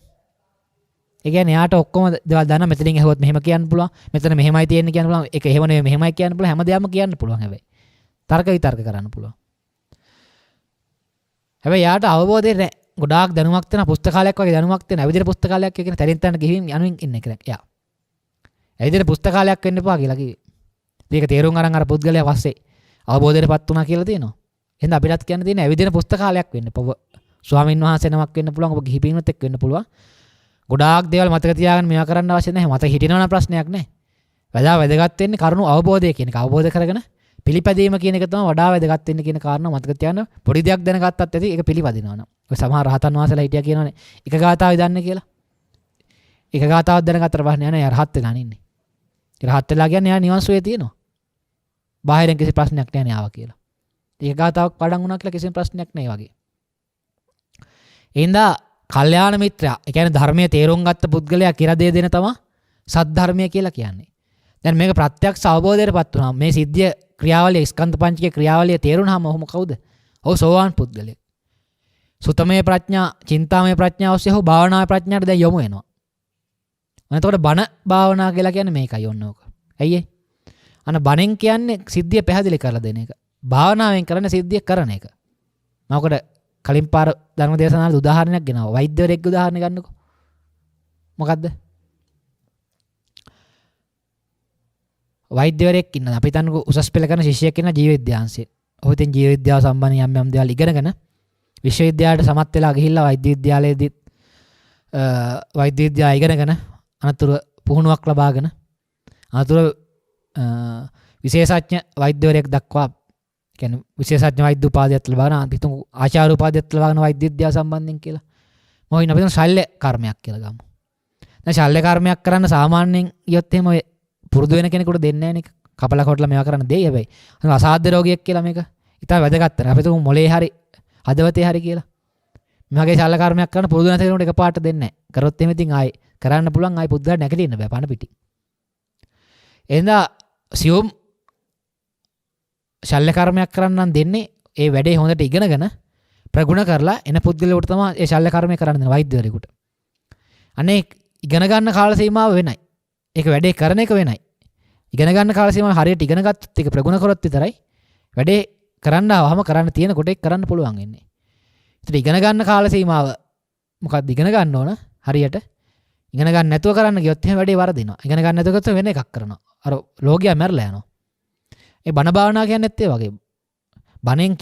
A: ඒ කියන්නේ යාට ඔක්කොම දේවල් දන්න මෙතනින් ඇහුවොත් මෙහෙම කියන්න පුළුවන්. මෙතන මෙහෙමයි තියෙන්නේ කියන්න පුළුවන්. ඒක එහෙම නෙවෙයි මෙහෙමයි කියන්න පුළුවන්. හැමදේම කියන්න පුළුවන් හැබැයි. තර්ක විතර්ක කරන්න පුළුවන්. හැබැයි යාට අවබෝධය නැහැ. ගොඩාක් දැනුමක් තියෙන පුස්තකාලයක් වගේ දැනුමක් තියෙන ඇවිදින පුස්තකාලයක් කියන තැනින් තැනට ගිහින් යනුවෙන් ඉන්න එක දැන්. යා. ඇවිදින පුස්තකාලයක් වෙන්න එපා කියලා කිව්වේ. මේක තේරුම් අරන් අර පුද්ගලයා පස්සේ අවබෝධයටපත් වුණා කියලා තියෙනවා. එහෙනම් අපිටත් කියන්න තියෙන්නේ ඇවිදින පුස්තකාලයක් වෙන්න එපා. ස්වාමින් වහන්සේ නමක් වෙන්න පුළුවන්, ඔබ ගිහි පින්වතෙක් වෙන්න පුළුවන්. ගොඩාක් දේවල් මතක තියාගන්න මේවා කරන්න අවශ්‍ය නැහැ. මතක හිටිනවා නම් ප්‍රශ්නයක් නැහැ. වැදගත් වෙන්නේ කරුණු අවබෝධය කියන එක. අවබෝධ කරගෙන පිළිපැදීම කියන එක තමයි වඩා වැදගත් වෙන්නේ කියන කාරණා මතක තියාගන්න. පොඩි දෙයක් දැනගත්තත් ඇති ඒක පිළිපදිනවා නම්. ඔය සමහර රහතන් වහන්සේලා හිටියා කියනවනේ එක ගාතාවයි දන්නේ කියලා. එක ගාතාවක් දැනගත්තට පස්සේ නෑ රහත් වෙලා ඉන්නේ. රහත් වෙලා කියන්නේ යා නිවන් සුවේ තියෙනවා. බාහිරින් කිසි ප්‍රශ්නයක් නැහැ නේ ආවා කියලා. ඒක ගාතාවක් පඩම් වුණා කියලා කිසිම ප්‍රශ්නයක් නැහැ වගේ. එහෙනම් කල්යාණ මිත්‍රයා, ඒ කියන්නේ ධර්මයේ තේරුම් ගත්ත පුද්ගලයා කියලා දෙන තමයි සද්ධර්මය කියලා කියන්නේ. දැන් මේක ප්‍රත්‍යක්ෂ අවබෝධයටපත් වුණා. මේ සිද්ධිය ක්‍රියාවලිය ස්කන්ධ පංචකයේ ක්‍රියාවලිය තේරුණාම ඔහොම කවුද? ඔහු සෝවාන් පුද්ගලයෙක්. සුතමේ ප්‍රඥා, චින්තාමේ ප්‍රඥා ඔස්සේ ඔහු භාවනාවේ ප්‍රඥාට දැන් යොමු වෙනවා. එතකොට බණ භාවනා කියලා කියන්නේ මේකයි ඔන්නෝක. ඇයි ඒ? බණෙන් කියන්නේ සිද්ධිය පැහැදිලි කරලා දෙන එක. භාවනාවෙන් කරන සිද්ධිය කරන එක. මොකද කලින් පාර ධර්ම දේශනාවල උදාහරණයක් ගෙනාවා. වෛද්‍යවරයෙක් උදාහරණ ගන්නකො. මොකද්ද? වෛද්‍යවරයෙක් ඉන්න අපි හිතන්නකො උසස් පෙළ කරන ශිෂ්‍යයෙක් ඉන්න ජීව විද්‍යාංශයේ. ඔහු ඉතින් ජීව විද්‍යාව සම්බන්ධ යම් දේවල් ඉගෙනගෙන විශ්වවිද්‍යාලයට සමත් වෙලා ගිහිල්ලා වෛද්‍ය විද්‍යාලයේදී වෛද්‍ය විද්‍යාව ඉගෙනගෙන අනතුරු පුහුණුවක් ලබාගෙන අනතුරු විශේෂඥ වෛද්‍යවරයෙක් දක්වා කියන්නේ විශේෂඥ වෛද්‍ය උපාධියක් ලබාගෙන අන්තිම ආචාර්ය උපාධියක් ලබාගෙන වෛද්‍ය විද්‍යාව සම්බන්ධයෙන් කියලා. මොහින් අපි ශල්‍ය කර්මයක් කියලා ගමු. දැන් ශල්‍ය කර්මයක් කරන්න සාමාන්‍යයෙන් ගියොත් එහෙම ඔය පුරුදු වෙන කෙනෙකුට දෙන්නේ නැහැ නේ. කපලා කොටලා මේවා කරන්න දෙයි හැබැයි. අසාධ්‍ය රෝගියෙක් කියලා මේක. ඉතින් වැදගත් නැහැ. අපි තුමු මොලේ හරි හදවතේ හරි කියලා. මේ වගේ ශල්‍ය කර්මයක් කරන්න පුරුදු නැති කෙනෙකුට එකපාරට දෙන්නේ නැහැ. කරොත් එහෙම ඉතින් ආයි කරන්න පුළුවන් ආයි පුද්ගලයාට නැගිටින්න බෑ පණ පිටි. එහෙනම් සියුම් ශල්‍ය කර්මයක් කරන්න දෙන්නේ ඒ වැඩේ හොඳට ඉගෙනගෙන ප්‍රගුණ කරලා එන පුද්ගලයාට තමයි ඒ ශල්‍ය කර්මය කරන්න දෙන වෛද්‍යවරයෙකුට. අනේ ඉගෙන ගන්න කාල සීමාව වෙනයි. ඒක වැඩේ කරන එක වෙනයි. ඉගෙන ගන්න කාල සීමාව හරියට ඉගෙන ගත්තොත් ඒක ප්‍රගුණ කරොත් විතරයි වැඩේ කරන්න ආවම කරන්න තියෙන කොට ඒක කරන්න පුළුවන් වෙන්නේ. ඒත් ඉගෙන ගන්න කාල සීමාව මොකක්ද ඉගෙන ගන්න ඕන හරියට ඉගෙන ගන්න නැතුව කරන්න ගියොත් එහෙම වැඩේ වරදිනවා. ඉගෙන ගන්න නැතුව ගත්තොත් වෙන එකක් කරනවා. අර ලෝකයා මැරලා යනවා. ඒ බණ භාවනා කියන්නේත් ඒ වගේ. බණෙන්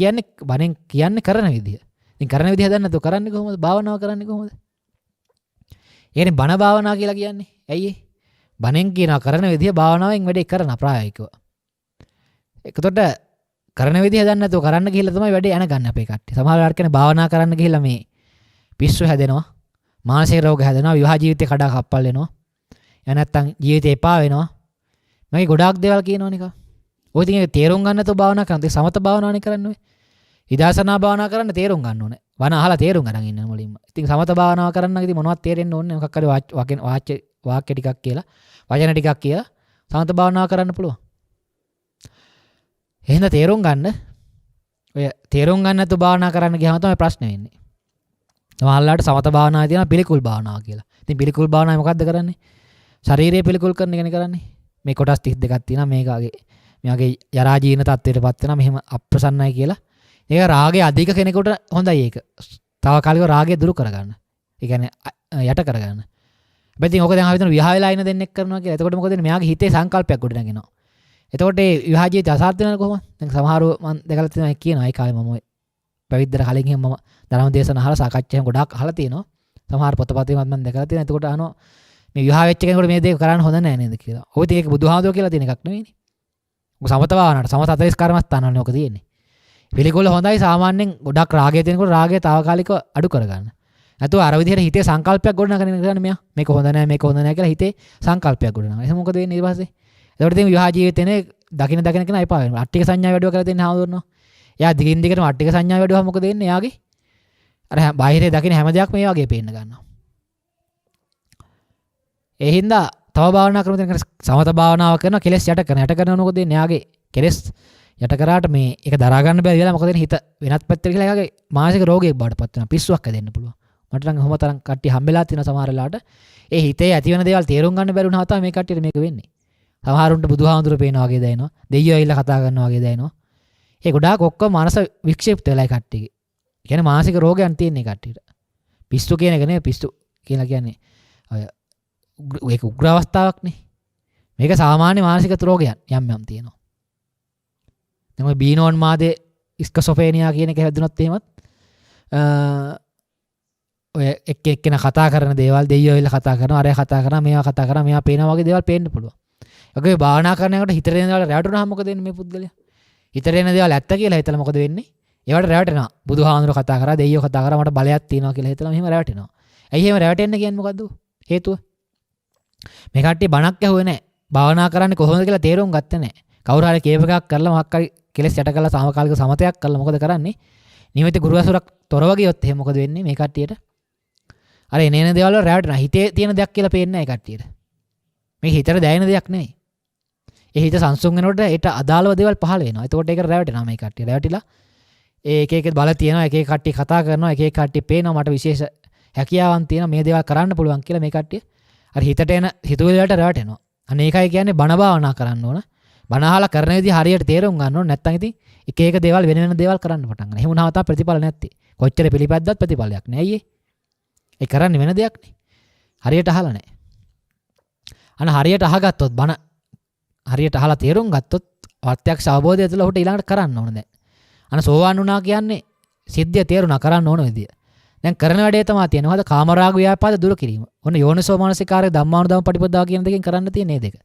A: කියන්නේ කරන විදිය. ඉතින් කරන විදිය හදන්න නැතුව කරන්නේ කොහොමද? භාවනාව කරන්නේ කොහොමද? ඒකනේ බණ භාවනා කියලා කියන්නේ. ඇයි ඒ? බණෙන් කියනවා කරන විදිය භාවනාවෙන් වැඩේ කරන ප්‍රායෝගිකව. ඒකතොට කරන විදිය හදන්න නැතුව කරන්න ගිහිල්ලා තමයි වැඩේ යන ගන්න අපේ කට්ටිය. සමහර වෙලාවට කියන්නේ භාවනා කරන්න ගිහිල්ලා මේ පිස්සු හැදෙනවා. මානසික රෝග හැදෙනවා. විවාහ ජීවිතේ කඩා කප්පල් වෙනවා. එහෙම නැත්නම් ජීවිතේ එපා වෙනවා. මගේ ගොඩාක් දේවල් කියනවා නිකන්. ඔය ඉතින් ඒක තේරුම් ගන්න නැතුව භාවනා කරන. ඒ සමත භාවනාවනේ කරන්නේ. විදර්ශනා භාවනා කරන්න තේරුම් ගන්න ඕනේ. වන අහලා තේරුම් ගන්න ඉන්න මුලින්ම. ඉතින් සමත භාවනාව කරන්න නම් ඉතින් මොනවද තේරෙන්න ඕනේ? මොකක් හරි වාක්‍ය ටිකක් කියලා, වචන ටිකක් කියලා සමත භාවනාව කරන්න පුළුවන්. එහෙනම් තේරුම් ගන්න. ඔය තේරුම් ගන්න නැතුව භාවනා කරන්න ගියාම තමයි ප්‍රශ්නේ වෙන්නේ. සමහරවිට සමත භාවනාවේ තියෙන පිළිකුල් භාවනාව කියලා. ඉතින් පිළිකුල් භාවනාවේ මොකද්ද කරන්නේ? ශරීරය පිළිකුල් කරන එකනේ කරන්නේ. මේ කොටස් 32ක් තියෙනවා මේකගේ. මෙයාගේ යරා ජීර්ණ තත්ත්වයටපත් වෙනවා මෙහෙම අප්‍රසන්නයි කියලා. ඒක රාගය අධික කෙනෙකුට හොඳයි ඒක. తాවකාලිකව රාගය දුරු කරගන්න. ඒ කියන්නේ යට කරගන්න. හැබැයි ඉතින් ඕක දැන් අපි හිතන විවාහ වෙලා ඉන්න දෙන්නෙක් කරනවා කියලා. එතකොට මොකද වෙන්නේ? මෙයාගේ හිතේ සංකල්පයක් ගොඩ නැගෙනවා. එතකොට ඒ විවාහ ජීවිතය අසාර්ථක වෙනවද කොහොමද? දැන් සමහරව මම දැකලා තියෙනවා කියනවා ඒ කාලේ මම ඔය පැවිද්දට කලින් එහෙම මම ධර්ම දේශන අහලා සාකච්ඡා ගොඩාක් අහලා තියෙනවා. සමහර පොතපතේවත් මම දැකලා තියෙනවා. එතකොට අහනවා මේ විවාහ වෙච්ච කෙනෙකුට මේ දේ කරන්න හොඳ නැහැ නේද කියලා. ඔය ඉතින් ඒක බුදුහාමුදුරුවෝ කියලා තියෙන එකක් නෙවෙයිනේ. ඔක සමත භාවනාවට සමත 40 කර්මස්ථානවලනේ ඔක තියෙන්නේ. පිළිකුල හොඳයි සාමාන්‍යයෙන් ගොඩක් රාගය තියෙනකොට රාගය తాවකාලිකව අඩු කරගන්න. නැතුව අර විදිහට හිතේ සංකල්පයක් ගොඩනගන කරන්නේ මෙයා. මේක හොඳ නැහැ මේක හොඳ නැහැ කියලා හිතේ සංකල්පයක් ගොඩනගන. එහෙනම් මොකද වෙන්නේ ඊට පස්සේ? ඒකට ඉතින් විවාහ ජීවිතේනේ දකින්න කෙනා එපා වෙනවා. අට්ටික සංඥා වැඩිව කරලා දෙන්න හාමුදුරනවා. එයා දිගින් දිගටම අට්ටික සංඥා වැඩිවම මොකද වෙන්නේ? එයාගේ අර බාහිරේ දකින්න හැම දෙයක්ම මේ වගේ පේන්න ගන්නවා. ඒ හින්දා තව භාවනා කරන දෙන සමත භාවනාව කරන කෙලස් යට කරන මොකද වෙන්නේ? එයාගේ කෙලස් යට කරාට මේ ඒක දරා ගන්න බැරි වෙලා මොකද වෙන්නේ? හිත වෙනත් පැත්තට ගිහලා එයාගේ මානසික රෝගයක් බාටපත් වෙනවා. පිස්සුවක් හැදෙන්න පුළුවන්. මට නම් කොහොම තරම් කට්ටිය හම්බෙලා තියෙන සමහර වෙලාවට ඒ හිතේ ඇති වෙන දේවල් තේරුම් ගන්න බැරි වුණා තමයි මේ කට්ටියට මේක වෙන්නේ. සමහරුන්ට බුදුහාමුදුරුවෝ පේනවා වගේ දැනෙනවා. දෙයියෝ ඇවිල්ලා කතා කරනවා වගේ දැනෙනවා. ඒ ගොඩාක් ඔක්කොම මානස වික්ෂේප්ත වෙලා කට්ටියගේ. කියන්නේ මානසික රෝගයන් තියෙන කට්ටියට. පිස්සු කියන එක නෙවෙයි පිස්සු කියලා කියන්නේ. ඒක උග්‍ර අවස්ථාවක් නේ. මේක සාමාන්‍ය මානසික රෝගයන් යම් තියෙනවා. දැන් ඔය බීනෝන් මාදේ ස්කිසොෆ්‍රේනියා කියන එක හැදුනොත් එහෙමත් ඔය එක්කෙනා කතා කරන දේවල් දෙයියෝ ඇවිල්ලා කතා කරනවා අරයා කතා කරනවා මේවා කතා කරනවා මේවා පේනවා වගේ දේවල් පේන්න පුළුවන්. ඔගේ භාවනා කරනකොට හිතට එන දේවල් රැවටුනහම මොකද වෙන්නේ මේ පුද්ගලයා? හිතට එන දේවල් ඇත්ත කියලා හිතලා මොකද වෙන්නේ? ඒවට රැවටෙනවා. බුදුහාමුදුරුවෝ කතා කරා දෙයියෝ කතා කරා මට බලයක් තියෙනවා කියලා හිතලා මෙහෙම රැවටෙනවා. ඇයි එහෙම රැවටෙන්න කියන්නේ මොකද්ද? හේතුව මේ කට්ටිය බණක් ඇහුවේ නැහැ. භාවනා කරන්නේ කොහොමද කියලා තේරුම් ගත්තේ නැහැ. කවුරු හරි කේප එකක් කරලා මොකක් හරි කෙලස් යට කරලා සාමකාලික සමතයක් කරලා මොකද කරන්නේ? නියමිත ගුරු අසුරක් තොරව ගියොත් එහෙම මොකද වෙන්නේ මේ කට්ටියට? අර එනේන දේවල් වල රැවටෙනවා. හිතේ තියෙන දෙයක් කියලා පේන්නේ නැහැ ඒ කට්ටියට. මේ හිතට දැනෙන දෙයක් නෙවෙයි. ඒ හිත සංසුන් වෙනකොට ඒට අදාළව දේවල් පහළ වෙනවා. එතකොට ඒක රැවටෙනවා මේ කට්ටිය. රැවටිලා ඒ එක එක බල තියෙනවා. එක එක කට්ටිය කතා කරනවා. එක එක කට්ටිය පේනවා මට විශේෂ හැකියාවන් තියෙනවා. මේ දේවල් කරන්න පුළුවන් කියලා මේ කට්ටිය අර හිතට එන හිතුවලට රැවටෙනවා. අනේකයි කියන්නේ බණ භාවනා කරන්න ඕන. බණ අහලා කරන විදිහ හරියට තේරුම් ගන්න ඕනේ. නැත්නම් ඉතින් එක එක දේවල් වෙන වෙන දේවල් කරන්න පටන් ගන්නවා. එහෙම වුණාම තමයි ප්‍රතිඵල නැත්තේ. කොච්චර පිළිපැද්දත් ප්‍රතිඵලයක් නෑ අයියේ. ඒ කරන්නේ වෙන දෙයක් නේ. හරියට අහලා නෑ. අන්න හරියට අහගත්තොත් බණ හරියට අහලා තේරුම් ගත්තොත් ප්‍රත්‍යක්ෂ අවබෝධය තුළ ඔහුට ඊළඟට කරන්න ඕන දැන්. අන්න සෝවාන් වුණා කියන්නේ සිද්ධිය තේරුණා කරන්න ඕන විදිය. දැන් කරන වැඩේ තමයි තියෙන්නේ. මොකද කාමරාග ව්‍යාපාද දුරු කිරීම. ඔන්න යෝනිසෝ මනසිකාරය ධම්මානුධම්ම පටිපදාව කියන දෙකෙන් කරන්න තියෙන මේ දෙක.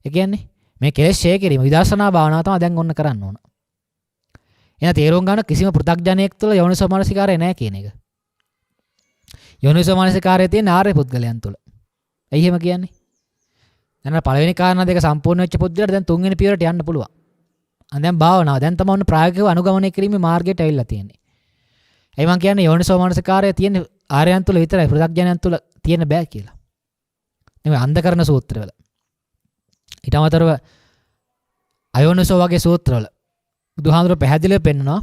A: ඒ කියන්නේ මේ කෙලෙස් ඡය කිරීම විදර්ශනා භාවනාව තමයි දැන් ඔන්න කරන්න ඕන. එන තේරුම් ගන්න කිසිම පෘථග්ජනයෙක් තුළ යෝනිසෝ මනසිකාරය නැහැ කියන එක. යෝනිසෝ මනසිකාරය තියෙන ආර්ය පුද්ගලයන් තුළ. ඇයි එහෙම කියන්නේ? දැන් පළවෙනි කාරණා දෙක සම්පූර්ණ වෙච්ච පුද්ගලයාට දැන් තුන්වෙනි පියවරට යන්න පුළුවන්. දැන් භාවනාව දැන් තමයි ඔන්න ප්‍රායෝගිකව අනුගමනය කිරීමේ මාර්ගයට ඇවිල්ලා තියෙන්නේ. ඒ මං කියන්නේ යෝනිසෝ මනසිකාරය තියෙන ආර්යයන් තුළ විතරයි පෘථග්ජනයන් තුළ තියෙන්න බෑ කියලා. නෙමෙයි අන්ධකරණ සූත්‍රවල. ඊට අමතරව අයෝනිසෝ වගේ සූත්‍රවල බුදුහාමුදුරුවෝ පැහැදිලිව පෙන්නනවා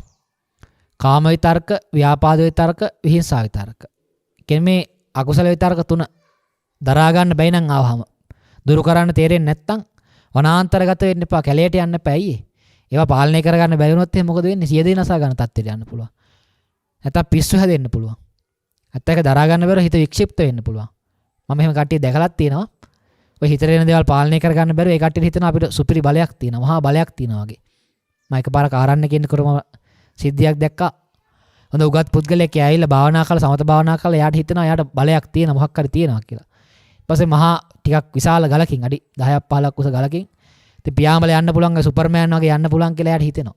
A: කාම විතර්ක, ව්‍යාපාද විතර්ක, විහිංසා විතර්ක. කියන්නේ මේ අකුසල විතර්ක තුන දරා ගන්න බැයි නම් ආවහම දුරු කරන්න තේරෙන්නේ නැත්නම් වනාන්තරගත වෙන්න එපා, කැලයට යන්න එපා. අයියේ. ඒවා පාලනය කරගන්න බැරි වුණොත් එහෙනම් මොකද වෙන්නේ? සියදී නසා ගන්න තත්ත්වයට යන්න පුළුවන්. නැත්නම් පිස්සු හැදෙන්න පුළුවන්. නැත්නම් ඒක දරා ගන්න බැරුව හිත වික්ෂිප්ත වෙන්න පුළුවන්. මම එහෙම කට්ටිය දැකලත් තියෙනවා. ඔය හිතේ එන දේවල් පාලනය කරගන්න බැරුව ඒ කට්ටියට හිතනවා අපිට සුපිරි බලයක් තියෙනවා, මහා බලයක් තියෙනවා වගේ. මම එකපාරක් ආරණ්‍ය කියන කරම සිද්ධියක් දැක්කා. හොඳ උගත් පුද්ගලයෙක් ඇවිල්ලා භාවනා කරලා සමත භාවනා කරලා එයාට හිතෙනවා එයාට බලයක් තියෙනවා, මොකක් හරි තියෙනවා කියලා. ඊට පස්සේ මහා ටිකක් විශාල ගලකින් අඩි 10ක් 15ක් උස ගලකින් ඉතින් පියාඹල යන්න පුළුවන්, සුපර්මෑන් වගේ යන්න පුළුවන් කියලා එයාට හිතෙනවා.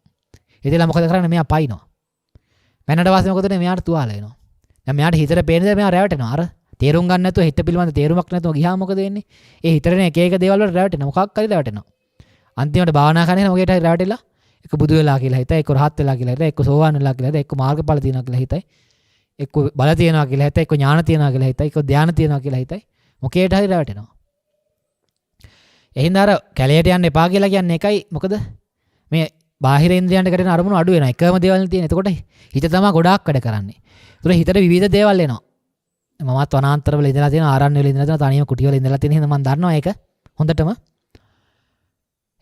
A: ඉතින්ලා මොකද කරන්නේ? මෙයා පයින්නවා. මැනට පස්සේ මොකද වෙන්නේ? මෙයාට තුවාල වෙනවා. දැන් මෙයාට හිතට පේන දේ මෙයා රැවටෙනවා. අර තේරුම් ගන්න නැතුව හිත පිළිබඳ තේරුමක් නැතුව ගියාම මොකද වෙන්නේ? ඒ හිතරනේ එක එක දේවල් වලට රැවටෙනවා. මොකක් හරි රැවටෙනවා. අන්තිමට භාවනා කරන මොකේට හරි රැවටෙලා එක්ක බුදු වෙලා කියලා හිතයි, එක්ක රහත් වෙලා කියලා හිතයි, එක්ක සෝවාන් වෙලා කියලා හිතයි, එක්ක මාර්ගඵල තියනවා කියලා හිතයි, එක්ක බල තියනවා කියලා හිතයි, එක්ක ඥාන තියනවා කියලා හිතයි, එක්ක ධානය තියනවා කියලා හිතයි. මොකේට හරි රැවටෙනවා. එහෙනම් අර කැලයට යන්න එපා කියලා කියන්නේ එකයි. මොකද මේ බාහිර ඉන්ද්‍රියන්ට කරන අරමුණු අඩු වෙනවා. එකම දේවල් තියෙන. එතකොට හිත තමයි ගොඩාක් වැඩ කරන්නේ. ඒතර හිතට විවිධ දේවල් එනවා. මමත් වනාන්තරවල ඉඳලා තියෙන, ආරණ්‍යවල ඉඳලා තියෙන, තනියම කුටිවල ඉඳලා තියෙන හින්දා මම දන්නවා ඒක හොඳටම.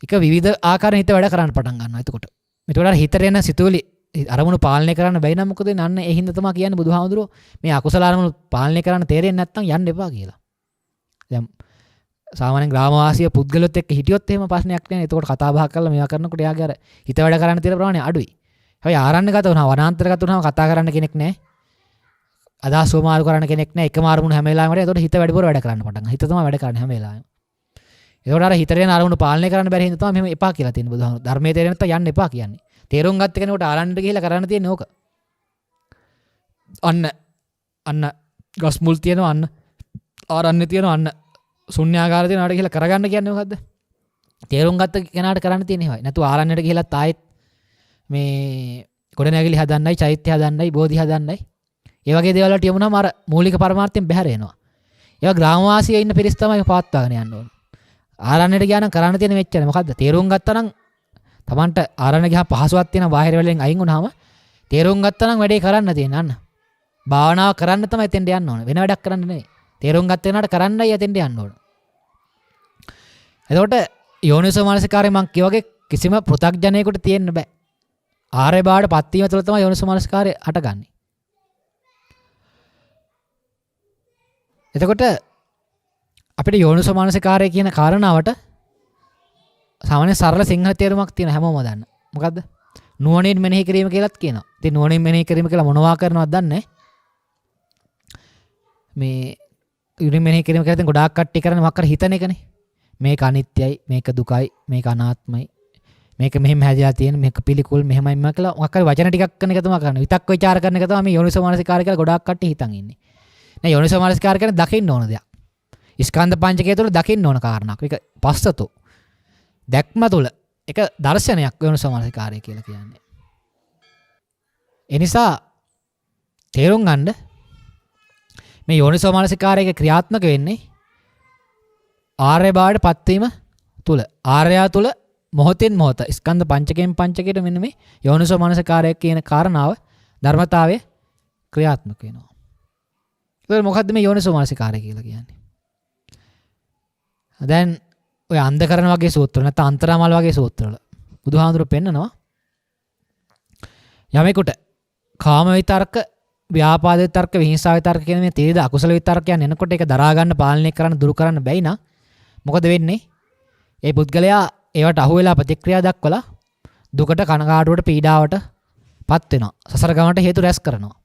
A: එක විවිධ ආකාරයෙන් හිත වැඩ කරන්න පටන් ගන්නවා. එතකොට මේකට හිතට එන සිතුවිලි අරමුණු පාලනය කරන්න බැයි නම් මොකද වෙන්නේ? අන්න ඒ හින්දා තමයි කියන්නේ බුදුහාමුදුරුවෝ මේ අකුසල අරමුණු පාලනය කරන්න තේරෙන්නේ නැත්නම් යන්න එපා කියලා. දැන් සාමාන්‍යයෙන් ග්‍රාමවාසී පුද්ගලොත් එක්ක හිටියොත් එහෙම ප්‍රශ්නයක් නෑ. එතකොට කතා බහ කරලා මේවා කරනකොට එයාගේ අර හිත වැඩ කරන්න තියෙන ප්‍රමාණය අඩුයි. හැබැයි ආරණ්‍යගත වුණා, වනාන්තරගත වුණාම කතා කරන්න කෙනෙක් නෑ. අදහස් වමාරු කරන්න කෙනෙක් නෑ. එකම අරමුණු හැම වෙලාවෙම වැඩ. එතකොට හිත වැඩිපුර වැඩ කරන්න පටන් ගන්නවා. හිත තමයි වැඩ කරන්නේ හැම වෙලාවෙම. ඒකට අර හිතේ යන අරමුණු පාලනය කරන්න බැරි හින්දා තමයි මෙහෙම එපා කියලා තියෙන්නේ බුදුහාමුදුරුවෝ. ධර්මයේ තේරෙන්නේ නැත්නම් යන්න එපා කියන්නේ. තේරුම් ගත්ත කෙනෙකුට ආරණ්‍යට ගිහිල්ලා කරන්න තියෙන්නේ ඕක. අන්න ගස් මුල් තියෙනවා, අන්න ආරණ්‍ය තියෙනවා, අන්න ශුන්‍යාකාර තියෙනවාට ගිහිල්ලා කරගන්න කියන්නේ මොකද්ද? තේරුම් ගත්ත කෙනාට කරන්න තියෙන්නේ ඒවයි. නැතු ආරණ්‍යට ගිහිල්ලා ආයෙත් මේ ගොඩනැගිලි හදන්නයි, චෛත්‍ය හදන්නයි, බෝධි හදන්නයි. ඒ වගේ දේවල් වලට යමුනම අර මූලික පරමාර්ථයෙන් බැහැර වෙනවා. ඒවා ග්‍රාමවාසීය ඉන්න පිරිස් තමයි පවත්වාගෙන යන්න ඕන. ආරණ්‍යට ගියා නම් කරන්න තියෙන මෙච්චර. මොකද්ද? තේරුම් ගත්තා නම් Tamanට ආරණ්‍ය ගියා පහසුවක් තියෙන බාහිර වලින් අයින් වුණාම තේරුම් ගත්තා නම් වැඩේ කරන්න තියෙන අන්න. භාවනාව කරන්න තමයි එතෙන්ට යන්න ඕන. වෙන වැඩක් කරන්න නෙවෙයි. තේරුම් ගත්ත කෙනාට කරන්නයි එතෙන්ට යන්න ඕන. එතකොට යෝනිසෝ මනසිකාරය මං කියවගේ කිසිම පෘථග්ජනයෙකුට තියෙන්න බෑ. ආර්ය බවට පත් වීම තුළ තමයි යෝනිසෝ මනසිකාරය හටගන්නේ. එතකොට අපිට යෝනිසෝ මනසිකාරය කියන කාරණාවට සාමාන්‍ය සරල සිංහල තේරුමක් තියෙන හැමෝම දන්න. මොකද්ද? නුවණින් මෙනෙහි කිරීම කියලාත් කියනවා. ඉතින් නුවණින් මෙනෙහි කිරීම කියලා මොනවා කරනවද දන්නේ? මේ නුවණින් මෙනෙහි කිරීම කියලා දැන් ගොඩාක් කට්ටිය කරන්නේ මොකක් කර හිතන එකනේ. මේක අනිත්‍යයි, මේක දුකයි, මේක අනාත්මයි, මේක මෙහෙම හැදලා තියෙන, මේක පිළිකුල්, මෙහෙමයි මම කියලා මොකක් හරි වචන ටිකක් කරන එක තමයි කරන්නේ. විතක්ක ਵਿਚාර කරන එක තමයි මේ යෝනිසෝ මනසිකාරය කියලා ගොඩාක් කට්ටිය හිතන් ඉන්නේ. නෑ යෝනිසෝ මනසිකාරය කියන්නේ දකින්න ඕන දෙයක්. ස්කන්ධ පංචකය තුළ දකින්න ඕන කාරණාවක්. ඒක පස්සතෝ. දැක්ම තුළ ඒක දර්ශනයක් යෝනිසෝ මනසිකාරය කියලා කියන්නේ. ඒ නිසා තේරුම් ගන්න මේ යෝනිසෝ මනසිකාරයේ ක්‍රියාත්මක වෙන්නේ ආර්ය භාවයට පත්වීම තුළ. ආර්යයා තුළ මොහොතෙන් මොහොත ස්කන්ධ පංචකයෙන් පංචකයට මෙන්න මේ යෝනිසෝ මනසිකාරය කියන කාරණාව ධර්මතාවය ක්‍රියාත්මක වෙනවා. ඒක මොකද්ද මේ යෝනිසෝ මනසිකාරය කියලා කියන්නේ? දැන් ඔය අන්ධ කරන වගේ සූත්‍ර නැත්නම් අන්තරාමල් වගේ සූත්‍රවල බුදුහාඳුරු පෙන්නනවා යමෙකුට කාම විතර්ක, ව්‍යාපාද විතර්ක, විහිංසා විතර්ක කියන මේ තීරද අකුසල විතර්කයන් එනකොට ඒක දරා ගන්න, පාලනය කරන්න, දුරු කරන්න බැයි නම් මොකද වෙන්නේ? ඒ පුද්ගලයා ඒවට අහු වෙලා ප්‍රතික්‍රියා දක්වලා දුකට, කනගාටුවට, පීඩාවට පත් වෙනවා. සසර ගමනට හේතු රැස් කරනවා.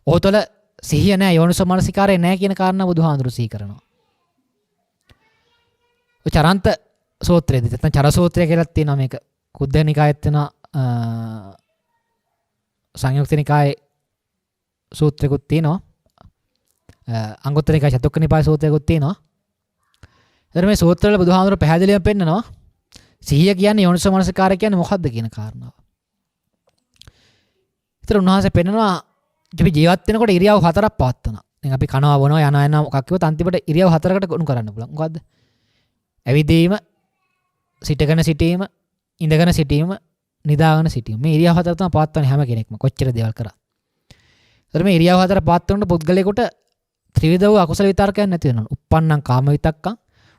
A: ඕතල සිහිය නැහැ, යෝනිසෝ මනසිකාරය නැහැ කියන කාරණා බුදුහාඳුරු සිහි කරනවා. ඔය චරන්ත සූත්‍රයේදී නැත්නම් චර සූත්‍රය කියලා තියෙනවා මේක. කුද්දක නිකායෙත් වෙන සංයුක්ත නිකායේ සූත්‍රයකුත් තියෙනවා. අංගුත්තර නිකායේ චතුක්ක නිපාය සූත්‍රයකුත් තියෙනවා. එතන මේ සූත්‍රවල බුදුහාඳුරු පැහැදිලිවම පෙන්නනවා සිහිය කියන්නේ යෝනිසෝ මනසිකාරය කියන්නේ මොකක්ද කියන කාරණාව. ඒතර උන්වහන්සේ පෙන්නනවා අපි ජීවත් වෙනකොට ඉරියව් හතරක් පවත්වනවා. දැන් අපි කනවා බොනවා යනවා මොකක් කිව්වොත් අන්තිමට ඉරියව් හතරකට ගොනු කරන්න පුළුවන්. මොකද්ද? ඇවිදීම, සිටගෙන සිටීම, ඉඳගෙන සිටීම, නිදාගෙන සිටීම. මේ ඉරියව් හතර තමයි පවත්වන්නේ හැම කෙනෙක්ම කොච්චර දේවල් කරා. ඒතර මේ ඉරියව් හතර පවත්වනකොට පුද්ගලයාට ත්‍රිවිධ වූ අකුසල විතර්කයන් නැති වෙනවා. uppannam කාම විතක්කං,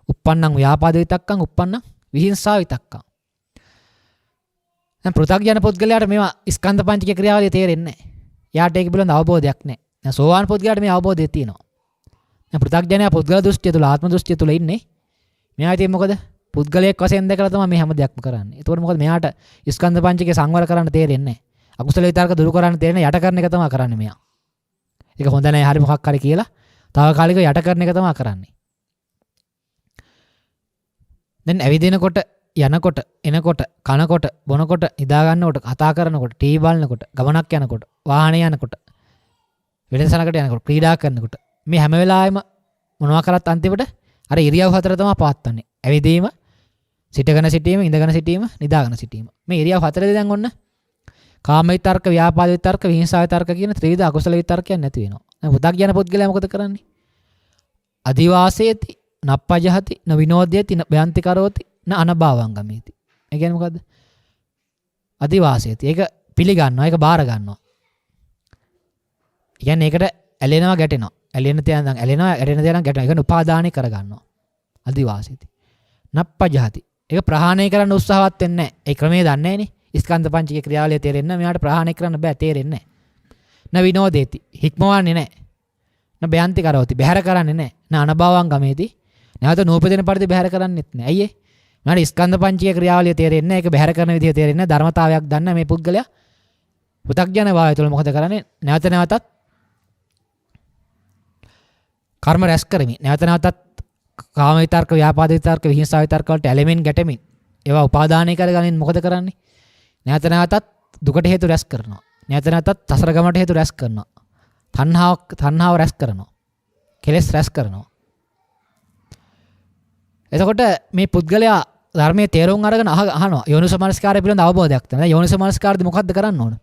A: uppannam ව්‍යාපාද විතක්කං, uppannam විහිංසා විතක්කං. දැන් පෘථග්ජන පුද්ගලයාට මේවා ස්කන්ධ පංචක ක්‍රියාවලිය තේරෙන්නේ නැහැ. යාට ඒක පිළිබඳ අවබෝධයක් නැහැ. දැන් සෝවාන් පුද්ගලයාට මේ අවබෝධය තියෙනවා. දැන් පෘථග්ජනයා පුද්ගල දෘෂ්ටිය තුල, ආත්ම දෘෂ්ටිය තුල ඉන්නේ. මෙයා ඉතින් මොකද? පුද්ගලයෙක් වශයෙන් දැකලා තමයි මේ හැම දෙයක්ම කරන්නේ. ඒතකොට මොකද මෙයාට ස්කන්ධ පංචකේ සංවර කරන්න තේරෙන්නේ නැහැ. අකුසල විතර්ක දුරු කරන්න තේරෙන්නේ යට කරන එක තමයි කරන්නේ මෙයා. ඒක හොඳ නැහැ, හරි මොකක් හරි කියලා తాවකාලිකව යට කරන එක තමයි කරන්නේ. දැන් ඇවිදිනකොට, යනකොට, එනකොට, කනකොට, බොනකොට, නිදා ගන්නකොට, කතා කරනකොට, ටීවී බලනකොට, ගමනක් යනකොට, වාහනේ යනකොට, වෙළඳසලකට යනකොට, ක්‍රීඩා කරනකොට මේ හැම වෙලාවෙම මොනවා කරත් අන්තිමට අර ඉරියව් හතර තමයි පවත්වන්නේ. ඇවිදීම, සිටගෙන සිටීම, ඉඳගෙන සිටීම, නිදාගෙන සිටීම. මේ ඉරියව් හතරේ දැන් ඔන්න කාම විතර්ක, ව්‍යාපාද විතර්ක, විහිංසා විතර්ක කියන ත්‍රිවිධ අකුසල විතර්කයන් නැති වෙනවා. දැන් පු탁 යන පුද්ගලයා මොකද කරන්නේ? අදිවාසේති, නප්පජහති, න විනෝදයති, න බයන්ති කරෝති, න අනභවං ගමේති. ඒ කියන්නේ මොකද්ද? අදිවාසේති. ඒක පිළිගන්නවා, ඒක බාර ගන්නවා. ඒ කියන්නේ ඒකට ඇලෙනවා, ගැටෙනවා. ඇලෙන තැන නම් ඇලෙනවා, ගැටෙන තැන නම් ගැටෙනවා. ඒක උපාදානය කර ගන්නවා. අදිවාසේති. නප්පජහති. ඒක ප්‍රහාණය කරන්න උත්සාහවත් වෙන්නේ නැහැ. ඒ ක්‍රමයේ දන්නේ නැහනේ. ස්කන්ධ පංචකයේ ක්‍රියාවලිය තේරෙන්නේ නැහැ. මෙයාට ප්‍රහාණය කරන්න බෑ, තේරෙන්නේ නැහැ. න විනෝදේති. හික්මවන්නේ නැහැ. න බයන්ති කරෝති. බැහැර කරන්නේ නැහැ. න අනභවං ගමේති. නැවත නූපදින පරිදි බැහැර කරන්නෙත් නැහැ. ඇයි ඒ? මට ස්කන්ධ පංචකයේ ක්‍රියාවලිය තේරෙන්නේ නැහැ. ඒක බැහැර කරන විදිය තේරෙන්නේ නැහැ. ධර්මතාවයක් දන්නේ මේ පුද්ගලයා. පු탁ජන වායය තුළ මොකද කරන්නේ? නැවත නැවතත් කර්ම රැස් කරමින්, නැවත නැවතත් කාම විතර්ක, ව්‍යාපාද විතර්ක, විහිංසා විතර්ක වලට ඇලෙමින් ගැටෙමින් ඒවා උපාදානය කරගනින් මොකද කරන්නේ? නැවත නැවතත් දුකට හේතු රැස් කරනවා. නැවත නැවතත් සසර ගමනට හේතු රැස් කරනවා. තණ්හාව රැස් කරනවා. කෙලෙස් රැස් කරනවා. එතකොට මේ පුද්ගලයා ධර්මයේ තේරුම් අරගෙන අහනවා යෝනිසෝ මනසිකාරය පිළිබඳ අවබෝධයක් තියෙනවා. යෝනිසෝ මනසිකාරයද මොකද්ද කරන්න ඕන?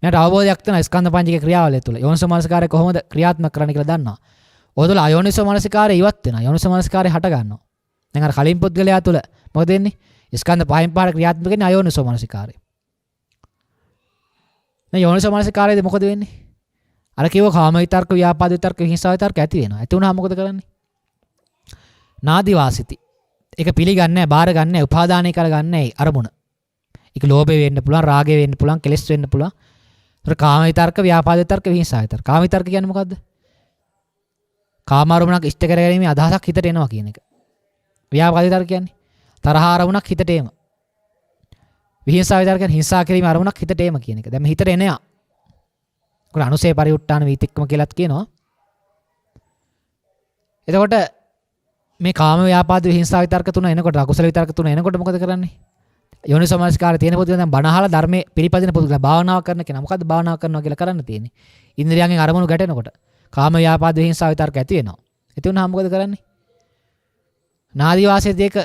A: මෙයාට අවබෝධයක් තියෙනවා ස්කන්ධ පංචකයේ ක්‍රියාවලිය තුළ. යෝනිසෝ මනසිකාරය කොහොමද ක්‍රියාත්මක කරන්න කියලා දන්නවා. ඔය තුළ අයෝනිසෝ මනසිකාරය ඉවත් වෙනවා. යෝනිසෝ මනසිකාරය හට ගන්නවා. දැන් අර කලින් පුද්ගලයා තුළ මොකද වෙන්නේ? ස්කන්ධ පහෙන් පහට ක්‍රියාත්මක වෙන්නේ අයෝනිසෝ මනසිකාරය. මේ යෝනිසෝ මනසිකාරයේදී මොකද වෙන්නේ? අර කිව්ව කාම විතර්ක, ව්‍යාපාද විතර්ක, හිංසා විතර්ක ඇති වෙනවා. ඇති වුණාම මොකද කරන්නේ? නාදිවාසිති. ඒක පිළිගන්නේ නැහැ, බාර ගන්න නැහැ, උපාදානය කරගන්නේ නැහැ අරමුණ. ඒක ලෝභය වෙන්න පුළුවන්, රාගය වෙන්න පුළුවන්, කෙලෙස් වෙන්න පුළුවන්. ඒතර කාම විතර්ක, ව්‍යාපාද විතර්ක, විහිංසා විතර්ක. කාම විතර්ක කියන්නේ මොකද්ද? කාම අරමුණක් ඉෂ්ට කරගැනීමේ අදහසක් හිතට එනවා කියන එක. ව්‍යාපාද විතර්ක කියන්නේ තරහ අරමුණක් හිතට එම. විහිංසා විතර්ක කියන්නේ හිංසා කිරීම අරමුණක් හිතට එම කියන එක. දැන් මේ හිතට එනවා. ඒක අනුසේ පරිඋට්ටාන වීතික්කම කියලාත් කියනවා. එතකොට මේ කාම ව්‍යාපාද විහිංසා විතර්ක තුන එනකොට, අකුසල විතර්ක තුන එනකොට මොකද කරන්නේ? යෝනිසෝ මනසිකාරය තියෙන පුදුම දැන් බණ අහලා ධර්මයේ පිළිපදින පුදුම භාවනාව කරන කෙනා මොකද්ද භාවනාව කරනවා කියලා කරන්න තියෙන්නේ? ඉන්ද්‍රියයන්ගෙන් අරමුණු ගැටෙනකොට කාම ව්‍යාපාද විහිංසා විතර්ක ඇති වෙනවා. ඇති වුණාම මොකද කරන්නේ? නාදි වාසයේ දෙක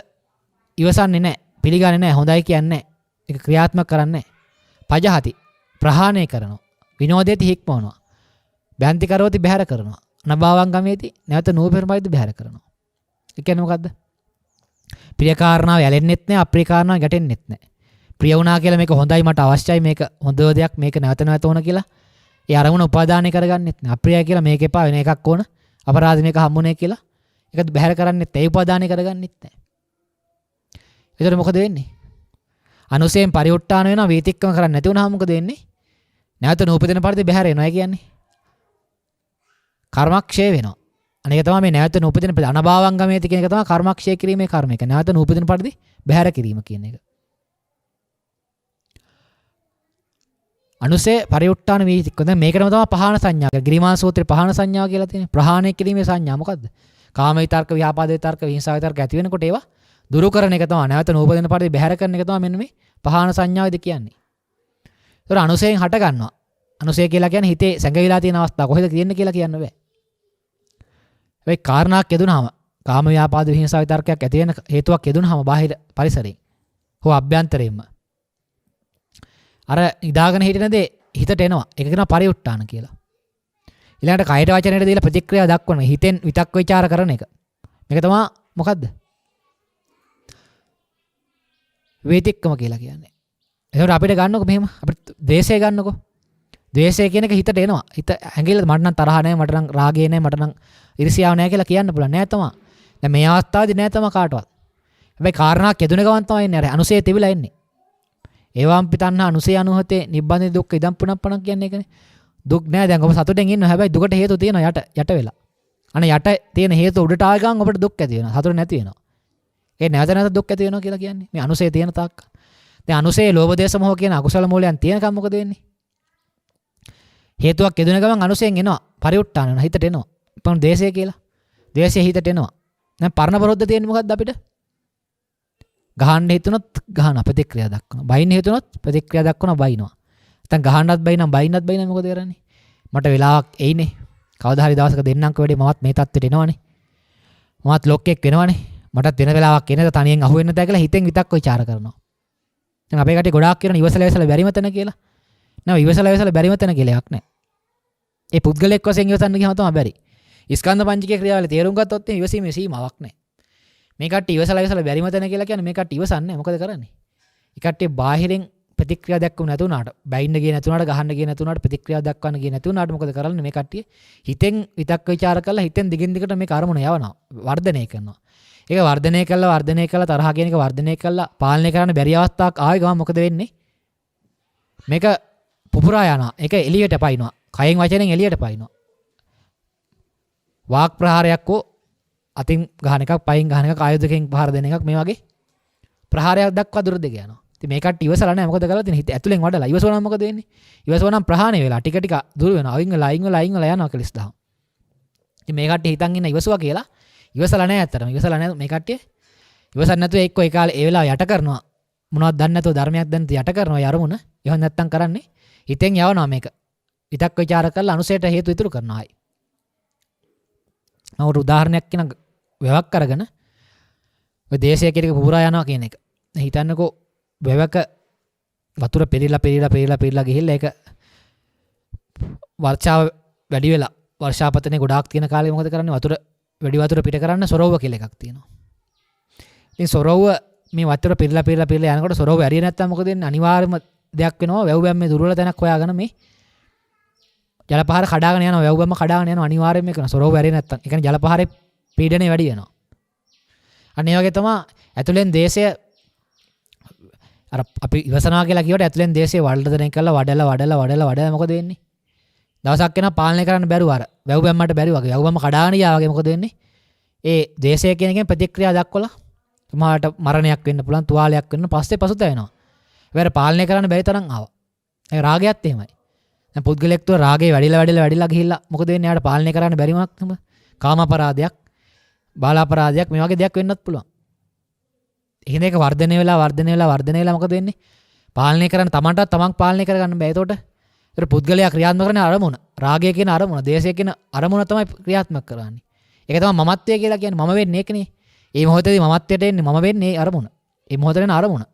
A: ඉවසන්නේ නැහැ, පිළිගන්නේ නැහැ, හොඳයි කියන්නේ නැහැ. ඒක ක්‍රියාත්මක කරන්නේ නැහැ. පජහති ප්‍රහාණය කරනවා. විනෝදේති හික්මවනවා. බ්‍යන්ති කරෝති බැහැර කරනවා. නභාවං ගමේති නැවත නූපෙරමයිද බැහැර කරනවා. ඒ කියන්නේ මොකද්ද? ප්‍රිය කාරණාව ඇලෙන්නෙත් නැහැ, අප්‍රිය කාරණාව ගැටෙන්නෙත් නැහැ. ප්‍රිය වුණා කියලා මේක හොඳයි, මට අවශ්‍යයි, මේක හොඳ දෙයක්, මේක නැවත නැවත ඕන කියලා ඒ අරමුණ උපාදානය කරගන්නෙත් නැහැ. අප්‍රියයි කියලා මේක එපා, වෙන එකක් ඕන, අපරාධ මේක හම්බුනේ කියලා ඒක බැහැර කරන්නෙත් ඒ උපාදානය කරගන්නෙත් නැහැ. එතකොට මොකද වෙන්නේ? අනුසයෙන් පරිඋට්ටාන වෙනවා වීතික්කම කරන්නේ නැති වුණාම මොකද වෙන්නේ? නැවත නූපදින පරිදි බැහැර වෙනවා කියන්නේ. කර්මක්ෂය වෙනවා. අනේක තමයි මේ නැවත නූපදින අනභාවංගමේති කියන එක තමයි කර්මක්ෂය කිරීමේ කර්ම එක. නැවත නූපදින පරිදි බැහැර කිරීම කියන එක. අනුසේ පරිඋට්ටාන වීතික්කම. දැන් මේකටම තමයි පහාන සංඥා. ගිරිමාන සූත්‍රයේ පහාන සංඥාව කියලා තියෙන්නේ. ප්‍රහාණය කිරීමේ සංඥා මොකද්ද? කාම විතර්ක, ව්‍යාපාද විතර්ක, විහිංසාව විතර්ක ඇති වෙනකොට ඒවා දුරු කරන එක තමයි. නැවත නූපදින පරිදි බැහැර කරන එක තමයි මෙන්න මේ පහාන සංඥාවේද කියන්නේ. ඒතර අනුසයෙන් හට ගන්නවා. අනුසය කියලා කියන්නේ හිතේ සැඟවිලා තියෙන අවස්ථාව කොහෙද තියෙන්නේ කියලා කියන්න බෑ. ඒ කාරණාවක් යෙදුනහම කාම ව්‍යාපාද විහිංසාව විතර්කයක් ඇති වෙන හේතුවක් යෙදුනහම බාහිර පරිසරයෙන් හෝ අභ්‍යන්තරයෙන්ම අර ඉදාගෙන හිටින දේ හිතට එනවා. ඒක කියනවා පරිඋට්ටාන කියලා. ඊළඟට කයට වචනයට දීලා ප්‍රතික්‍රියා දක්වන හිතෙන් විතක් ਵਿਚාර කරන එක. මේක තමයි මොකද්ද? වේතික්කම කියලා කියන්නේ. ඒකට අපිට ගන්නකො මෙහෙම අපිට ද්වේෂය ගන්නකො. ද්වේෂය කියන එක හිතට එනවා. හිත ඇඟිල්ල මට නම් තරහ නැහැ, මට නම් රාගය නැහැ, මට නම් ඊර්ෂ්‍යාව නැහැ කියලා කියන්න පුළුවන්. නෑ තමයි. දැන් මේ අවස්ථාවේදී නෑ තමයි කාටවත්. හැබැයි කාරණාවක් යෙදුන ගමන් තමයි එන්නේ. අර අනුසය තිබිලා එන්නේ. ඒවාම් පිටන්න අනුසය අනුහතේ නිබ්බන්දේ දුක්ඛ ඉදම් පුනප්පණක් කියන්නේ ඒකනේ. දුක් නෑ දැන් ඔබ සතුටෙන් ඉන්නවා. හැබැයි දුකට හේතු තියෙනවා යට වෙලා. අනේ යට තියෙන හේතු උඩට ආව ගමන් ඔබට දුක් ඇති වෙනවා. සතුට නැති වෙනවා. ඒ නැවත නැවත දුක් ඇති වෙනවා කියලා කියන්නේ. මේ අනුසය තියෙන තාක්ක. දැන් අනුසය ලෝභ දේශ මොහ කියන අකුසල මූලයන් තියෙනකම් මොකද වෙන්නේ? හේතුවක් යෙදුන ගමන් අනුසයෙන් එනවා. පරිඋට්ටාන වෙනවා. හිතට එනවා. පොන් දේශය කියලා. දේශය හිතට එනවා. දැන් පරණ බරොද්ද තියෙන්නේ මොකද්ද අපිට? ගහන්න හිතුනොත් ගහන ප්‍රතික්‍රියා දක්වනවා. බයින්න හිතුනොත් ප්‍රතික්‍රියා දක්වනවා බයිනවා. නැත්නම් ගහන්නත් බයින්නත් බයින්න මොකද කරන්නේ? මට වෙලාවක් එයිනේ. කවදා හරි දවසක දෙන්නම්ක වෙඩේ මමත් මේ තත්ත්වෙට එනවනේ. මමත් ලොක්කෙක් වෙනවනේ. මටත් වෙන වෙලාවක් එනද තනියෙන් අහු වෙන්න තෑ කියලා හිතෙන් විතක් ਵਿਚාර කරනවා. දැන් අපේ කටේ ගොඩාක් කියන ඉවසල බැරිම තැන කියලා. නෑ ඉවසල බැරිම තැන කියලා එකක් නෑ. ඒ පුද්ගලෙක් වශයෙන් ඉවසන්න ගියාම තමයි බැරි. ස්කන්ධ පංචකයේ ක්‍රියාවල තේරුම් ගත්තොත් මේ ඉවසීමේ සීමාවක් නෑ. මේ කට්ටිය ඉවසල බැරිම තැන කියලා කියන්නේ මේ කට්ටිය ඉවසන්නේ මොකද කරන්නේ? ඒ කට්ටිය බාහිරින් ප්‍රතික්‍රියා දක්වන්න නැතු උනාට, බයින්න ගියේ නැතු උනාට, ගහන්න ගියේ නැතු උනාට, ප්‍රතික්‍රියා දක්වන්න ගියේ නැතු උනාට මොකද කරන්නේ මේ කට්ටිය? හිතෙන් විතක් ਵਿਚාර කරලා හිතෙන් දිගින් දිගට මේ කර්මන යවනවා, වර්ධනය කරනවා. ඒක වර්ධනය කළා තරහ කියන එක වර්ධනය කළා පාලනය කරන්න බැරි අවස්ථාවක් ආවේ ගමන් මොකද වෙන්නේ? මේක පුපුරා යනවා. ඒක එළියට පයින්නවා. කයෙන් වචනෙන් එළියට පයින්නවා. වාක් ප්‍රහාරයක් හෝ අතින් ගහන එකක්, පයින් ගහන එකක්, ආයුධකෙන් පහර දෙන එකක් මේ වගේ ප්‍රහාරයක් දක්වා දුර දෙක යනවා. ඉතින් මේ කට්ටිය ඉවසලා නැහැ. මොකද කරලා තියෙන්නේ? හිත ඇතුලෙන් වඩලා. ඉවසවනම් මොකද වෙන්නේ? ඉවසවනම් ප්‍රහාණය වෙලා ටික ටික දුර වෙනවා. අයින් වෙලා යනවා කෙලස් දහම්. ඉතින් මේ කට්ටිය හිතන් ඉන්න ඉවසුවා කියලා ඉවසලා නැහැ ඇත්තටම. ඉවසලා නැහැ මේ කට්ටිය. ඉවසන්නේ නැතුව එක්කෝ ඒ කාලේ ඒ වෙලාව යට කරනවා. මොනවද දන්නේ නැතුව ධර්මයක් දැන් යට කරනවා යරමුණ. එහෙම නැත්තම් කරන්නේ හිතෙන් යවනවා මේක. විතක් ਵਿਚාර කරලා අනුසයට හේතු ඉතුරු කරනවා ආයි. මම උදාහරණයක් කියන වැවක් අරගෙන ඔය දේශය කියන එක පුරා යනවා කියන එක. හිතන්නකෝ වැවක වතුර පෙරිලා ගිහිල්ලා ඒක වර්ෂාව වැඩි වෙලා වර්ෂාපතනේ ගොඩාක් තියෙන කාලේ මොකද කරන්නේ? වැඩි වතුර පිට කරන්න සොරවුව කියලා එකක් තියෙනවා. ඉතින් සොරවුව මේ වතුර පෙරිලා යනකොට සොරවුව ඇරිය නැත්තම් මොකද වෙන්නේ? අනිවාර්යම දෙයක් වෙනවා. වැව් බැම්මේ දුර්වල තැනක් හොයාගෙන මේ ජල පහර කඩාගෙන යනවා. වැව් බැම්ම කඩාගෙන යනවා. අනිවාර්යයෙන්ම ඒක සොරවුව ඇරිය නැත්තම්. ඒ කියන්නේ ජල පහරේ පීඩනය වැඩි වෙනවා. අන්න ඒ වගේ තමයි ඇතුලෙන් දේශය අර අපි ඉවසනවා කියලා කියවට ඇතුලෙන් දේශය වර්ධනය කරලා වඩලා මොකද වෙන්නේ? දවසක් වෙනවා පාලනය කරන්න බැරුව අර වැව් බැම්මට බැරි වගේ වැව් බැම්ම කඩාගෙන ගියා වගේ මොකද වෙන්නේ? ඒ දේශය කියන එකෙන් ප්‍රතික්‍රියා දක්වලා සමහරට මරණයක් වෙන්න පුළුවන්, තුවාලයක් වෙන්න පසුත වෙනවා. ඒවැර පාලනය කරන්න බැරි තරම් ආවා. ඒ රාගයත් එහෙමයි. දැන් පුද්ගලෙක් තුර රාගේ වැඩිලා ගිහිල්ලා මොකද වෙන්නේ? යාට පාලනය කරන්න බැරි වුණාක් තමයි. කාම අපරාධයක්, බාල අපරාධයක් මේ වගේ දෙයක් වෙන්නත් පුළුවන්. එහෙනම් ඒක වර්ධනය වෙලා මොකද වෙන්නේ? පාලනය කරන්න තමන් පාලනය කරගන්න බෑ. ඒතකොට පුද්ගලයා ක්‍රියාත්මක කරන අරමුණ, රාගය කියන අරමුණ, දේශය කියන අරමුණ තමයි ක්‍රියාත්මක කරන්නේ. ඒක තමයි මමත්වය කියලා කියන්නේ. මම වෙන්නේ ඒකනේ. මේ මොහොතේදී මමත්වයට එන්නේ මම වෙන්නේ අරමුණ. මේ මොහොතේ යන අරමුණ.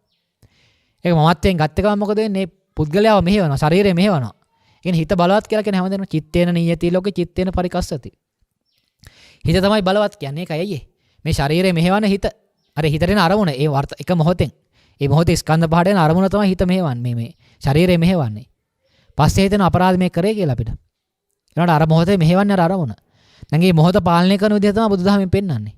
A: ඒක මමත්වයෙන් ගත්ත ගමන් මොකද වෙන්නේ? පුද්ගලයාව මෙහෙවනවා, ශරීරය මෙහෙවනවා. ඒ කියන්නේ හිත බලවත් කියලා කියන හැමදේම චිත්තේන නියති ලෝකේ චිත්තේන පරිකස්සති. හිත තමයි බලවත් කියන්නේ. ඒකයි අයියේ. මේ ශරීරය මෙහෙවන හිත. අර හිතට එන අරමුණ ඒ එක මොහොතෙන්. ඒ මොහොතේ ස්කන්ධ පහට එන අරමුණ තමයි හිත මෙහෙවන්නේ. මේ ශරීරය මෙහෙවන්නේ. පස්සේ හිතෙන අපරාධ මේ කරේ කියලා අපිට. ඊළඟට අර මොහොතේ මෙහෙවන්නේ අර අරමුණ. දැන් මේ මොහොත පාලනය කරන විදිහ තමයි බුදුදහමෙන් පෙන්වන්නේ.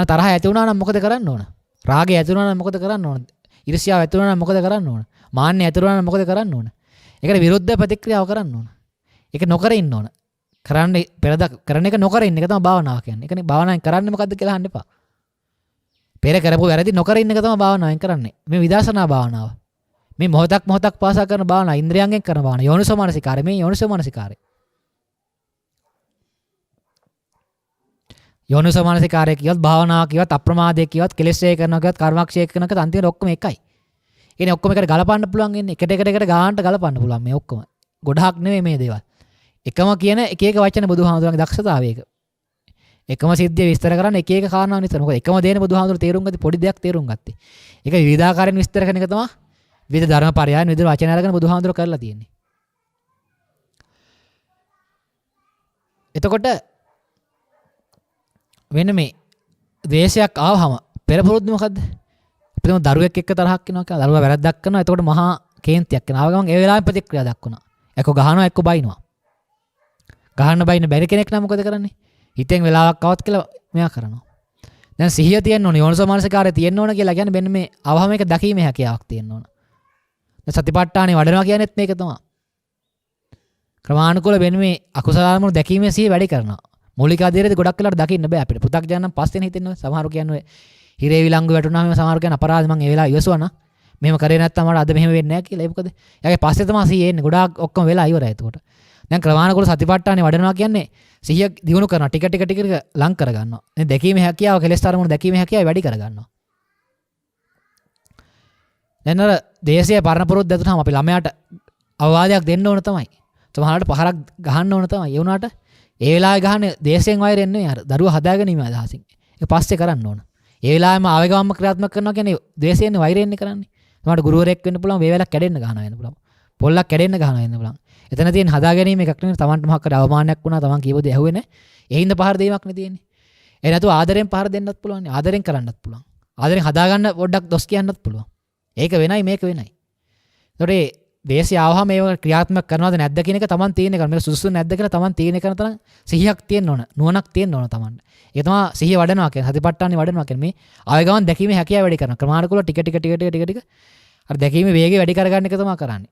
A: තරහ ඇති වුණා නම් මොකද කරන්න ඕන? රාගය ඇති වුණා නම් මොකද කරන්න ඕන? ඊර්ෂ්‍යාව ඇති වුණා නම් මොකද කරන්න ඕන? මාන්නය ඇති වුණා නම් මොකද කරන්න ඕන? ඒකට විරුද්ධ ප්‍රතික්‍රියාව කරන්න ඕන. ඒක නොකර ඉන්න ඕන. කරන්න කරන එක නොකර ඉන්න එක තමයි භාවනාව කියන්නේ. ඒකනේ භාවනාවෙන් කරන්නේ මොකද්ද කියලා අහන්න එපා. පෙර කරපු වැරදි නොකර ඉන්න එක තමයි භාවනාවෙන් කරන්නේ. මේ විදර්ශනා භාවනාව. මේ මොහොතක් පාසා කරන භාවනාව, ඉන්ද්‍රියයන්ගෙන් කරන භාවනාව. යෝනිසෝ මනසිකාරය. මේ යෝනිසෝ මනසිකාරය. යෝනිසෝ මනසිකාරය කියවත් භාවනාව කියවත් අප්‍රමාදය කියවත් කෙලෙස් ඡය කරනවා කියවත් කර්මක්ෂය කරනවා කියවත් අන්තිමට ඔක්කොම එකයි. කියන්නේ ඔක්කොම එකට ගලපන්න පුළුවන් ඉන්නේ. එකට ගානට ගලපන්න පුළුවන් මේ ඔක්කොම. ගොඩක් නෙමෙයි මේ දේවල්. එකම කියන එක වචන බුදුහාමුදුරන්ගේ දක්ෂතාවය ඒක. එකම සිද්ධිය විස්තර කරන්න එක කාරණා විස්තර. මොකද එකම දේනේ බුදුහාමුදුර තේරුම් ගත්තේ පොඩි දෙයක් තේරුම් ගත්තේ. ඒක විවිධාකාරයෙන් විස්තර කරන එක තමයි විවිධ ධර්ම පරයයන් විවිධ වචන අරගෙන බුදුහාමුදුර කරලා තියෙන්නේ. එතකොට වෙන මේ ද්වේෂයක් ආවහම පෙර පුරුද්ද මොකද්ද? අපිටම දරුවෙක් එක්ක තරහක් වෙනවා කියලා. දරුවා වැරද්දක් කරනවා. එතකොට මහා කේන්තියක් වෙනවා. ආව ගමන් ඒ වෙලාවෙම ප්‍රතික්‍රියා දක්වනවා. එක්ක ගහනවා එක්ක බයිනවා. ගහන්න බයින්න බැරි කෙනෙක් නම් මොකද කරන්නේ? හිතෙන් වෙලාවක් આવත් කියලා මෙයා කරනවා. දැන් සිහිය තියෙන්න ඕනේ. යෝනිසෝ මනසිකාරය තියෙන්න ඕන කියලා කියන්නේ මෙන්න මේ අවහම එක දැකීමේ හැකියාවක් තියෙන්න ඕන. දැන් සතිපට්ඨානෙ වඩනවා කියන්නේත් මේක තමයි. ක්‍රමානුකූල වෙන මේ අකුසල අරමුණු දැකීමේ සිහිය වැඩි කරනවා. මූලික අධීරයේදී ගොඩක් වෙලාවට දකින්න බෑ අපිට. පු탁 ජනනම් පස්සෙන් හිතෙන්නේ. සමහරු කියන්නේ හිරේ විලංගු වැටුණාම සමහරු කියන්නේ අපරාධ මං ඒ වෙලාව ඉවසුවා නා. මෙහෙම කරේ නැත්තම් මට අද මෙහෙම වෙන්නේ නැහැ කියලා. ඒ මොකද? යාගේ පස්සේ තමයි සිහිය එන්නේ. ගොඩාක් ඔක්කොම වෙලා ඉවරයි එතකොට. දැන් ක්‍රමානුකූල සතිපට්ඨානෙ වඩනවා කියන්නේ සිහිය දියුණු කරනවා. ටික ටික ලං කර ගන්නවා. දැන් දැකීමේ හැකියාව කෙලෙස් අරමුණු දැකීමේ හැකියාව වැඩි කර ගන්නවා. දැන් අර දේශීය පරණ පුරුද්ද ඇතුළතම අපි ළමයාට අවවාදයක් දෙන්න ඕන තමයි. සමහරවිට පහරක් ගහන්න ඕන තමයි. ඒ වුණාට ඒ වෙලාවේ ගහන්නේ දේශයෙන් වෛරයෙන් නෙවෙයි අර දරුවා හදාගැනීම අදහසින්. ඒක පස්සේ කරන්න ඕන. ඒ වෙලාවෙම ආවේගවම ක්‍රියාත්මක කරනවා කියන්නේ දේශයෙන් වෛරයෙන් කරන්නේ. සමහරවිට ගුරුවරයෙක් වෙන්න පුළුවන්, වේවැලක් කැඩෙන්න ගහනවා වෙන්න පුළුවන්. පොල්ලක් කැඩෙන්න ගහනවා වෙන්න පුළුවන්. එතන තියෙන හදාගැනීම එකක් නෙවෙයි. Tamanට මොකක් හරි අවමානයක් වුණා, Taman කියපු දේ ඇහුවේ නැහැ. ඒ හින්දා පහර දීමක් නේ තියෙන්නේ. ඒ නැතුව ආදරෙන් පහර දෙන්නත් පුළුවන්. ආදරෙන් කරන්නත් පුළුවන්. ආදරෙන් හදාගන්න පොඩ්ඩක් දොස් කියන්නත් පුළුවන්. ඒක වෙනයි මේක වෙනයි. ඒතකොට දේශය ආවහම මේව ක්‍රියාත්මක කරනවද නැද්ද කියන එක Taman තීරණය කරනවා. මේක සුදුසු නැද්ද කියලා Taman තීරණය කරන තරම් සිහියක් තියෙන්න ඕන. නුවණක් තියෙන්න ඕන Tamanට. ඒක තමයි සිහිය වඩනවා කියන්නේ. සතිපට්ඨානෙ වඩනවා කියන්නේ මේ ආවේගවන් දැකීමේ හැකියාව වැඩි කරනවා. ක්‍රමානුකූලව ටික අර දැකීමේ වේගය වැඩි කරගන්න එක තමයි කරන්නේ.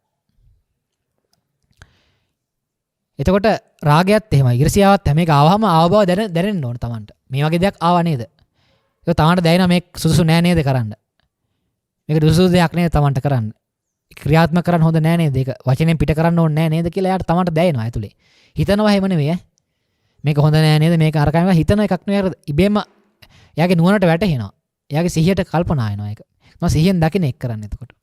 A: එතකොට රාගයත් එහෙමයි. ඊර්ෂ්‍යාවත් හැම එක ආවහම ආව බව දැනෙන්න ඕන Tamanට. මේ වගේ දෙයක් ආවා නේද? ඒක Tamanට දැනෙනවා මේක සුදුසු නෑ නේද කරන්න. මේක සුදුසු දෙයක් නේද Tamanට කරන්න. ක්‍රියාත්මක කරන්න හොඳ නෑ නේද? ඒක වචනෙන් පිට කරන්න ඕනේ නෑ නේද කියලා එයාට Tamanට දැනෙනවා ඇතුලේ. හිතනවා එහෙම නෙවෙයි ඈ. මේක හොඳ නෑ නේද? මේක අරකම හිතන එකක් නෙවෙයි. ඉබේම එයාගේ නුවණට වැටහෙනවා. එයාගේ සිහියට කල්පනා වෙනවා ඒක. මම සිහියෙන් දකින්න එක් කරන්නේ එතකොට.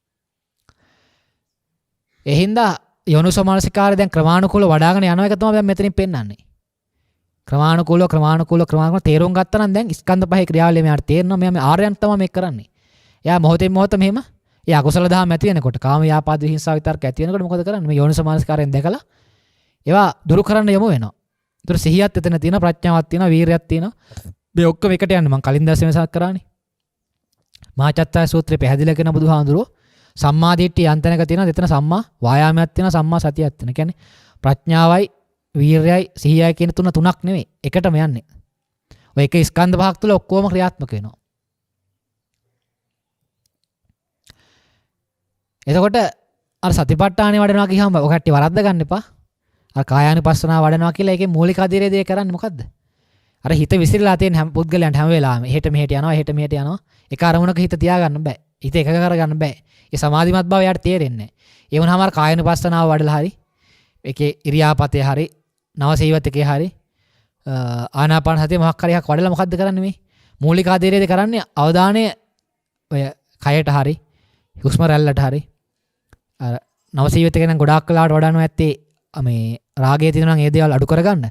A: ඒ හින්දා යෝනිසෝ මනසිකාරය දැන් ක්‍රමානුකූලව වඩ아가න යනවා එක තමයි දැන් මෙතනින් පෙන්වන්නේ. ක්‍රමානුකූලව තේරුම් ගත්තා නම් දැන් ස්කන්ධ පහේ ක්‍රියාවලිය මෙයාට තේරෙනවා. මෙයා මේ ආර්යයන් තමයි මේක කරන්නේ. එයා මොහොතෙන් මොහොත මෙහෙම ඒ අකුසල දහම් ඇති වෙනකොට කාම ව්‍යාපාද විහිංසාව විතරක ඇති වෙනකොට මොකද කරන්නේ? මේ යෝනිසෝ මනසිකාරයෙන් දැකලා ඒවා දුරු කරන්න යමු වෙනවා. ඒතර සිහියත් එතන තියෙනවා, ප්‍රඥාවක් තියෙනවා, වීරියක් තියෙනවා. මේ ඔක්කොම එකට යන්න මම කලින් දැස්සේ වෙනසක් කරානේ. මහාචත්තාය සූත්‍රයේ පැහැදිලි කරන බුදුහාඳුරෝ සම්මා දිට්ඨිය යන්තනක තියෙනවා. එතන සම්මා වායාමයක් තියෙනවා, සම්මා සතියක් තියෙනවා. කියන්නේ ප්‍රඥාවයි, වීරයයි, සිහියයි කියන තුනක් නෙවෙයි. එකටම යන්නේ. ඔය එක ස්කන්ධ පහක් තුල ඔක්කොම ක්‍රියාත්මක වෙනවා. එතකොට අර සතිපට්ඨානෙ වඩනවා කියහම ඔය කට්ටිය වරද්ද ගන්න එපා. අර කායානුපස්සනාව වඩනවා කියලා ඒකේ මූලික අධීරයේ දේ කරන්නේ මොකද්ද? අර හිත විසිරලා තියෙන හැම පුද්ගලයන්ට හැම වෙලාවෙම එහෙට මෙහෙට යනවා. එක අරමුණක හිත තියාගන්න බෑ. හිත එකක කරගන්න බෑ. ඒ සමාධිමත් බව යාට තේරෙන්නේ නැහැ. ඒ වුණාම අර කායානුපස්සනාව වඩලා හරි ඒකේ ඉරියාපතේ හරි නවසීවතකේ හරි ආනාපාන සතිය මොකක් හරි එකක් වඩලා මොකද්ද කරන්නේ මේ? මූලික අධීරයේ කරන්නේ අවධානය ඔය කයට හරි හුස්ම රැල්ලට හරි අර නවසීවිතක නම් ගොඩාක් කලාවට වඩනවා ඇත්තේ මේ රාගයේ තියෙනවා නම් ඒ දේවල් අඩු කරගන්න.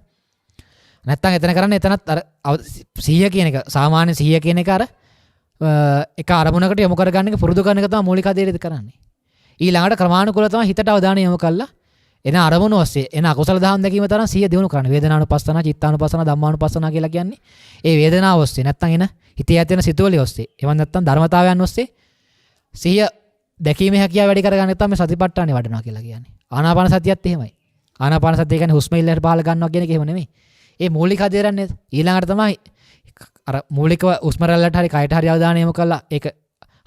A: නැත්තම් එතන කරන්නේ එතනත් අර 100 කියන එක සාමාන්‍ය 100 කියන එක අර එක අරමුණකට යොමු කරගන්න එක පුරුදු කරන එක තමයි මූලික අධීරයේදී කරන්නේ. ඊළඟට ක්‍රමානුකූලව තමයි හිතට අවධානය යොමු කළා එන අරමුණු ඔස්සේ එන අකුසල දහම් දැකීම තරම් 100 දිනු කරන්නේ. වේදනානුපස්සන, චිත්තානුපස්සන, ධම්මානුපස්සන කියලා කියන්නේ ඒ වේදනාව ඔස්සේ නැත්තම් එන හිතේ ඇති වෙන සිතුවිලි ඔස්සේ. එවන් නැත්තම් ධර්මතාවයන් ඔස්සේ 100 දැකීමේ හැකියාව වැඩි කරගන්න තමයි මේ සතිපට්ඨානෙ වඩනවා කියලා කියන්නේ. ආනාපාන සතියත් එහෙමයි. ආනාපාන සතිය කියන්නේ හුස්ම ඉල්ලයට පහළ ගන්නවා කියන එක එහෙම නෙමෙයි. ඒ මූලික අධ්‍යයනය ඊළඟට තමයි අර මූලිකව හුස්ම රැල්ලට හරි කයට හරි අවධානය යොමු කරලා ඒක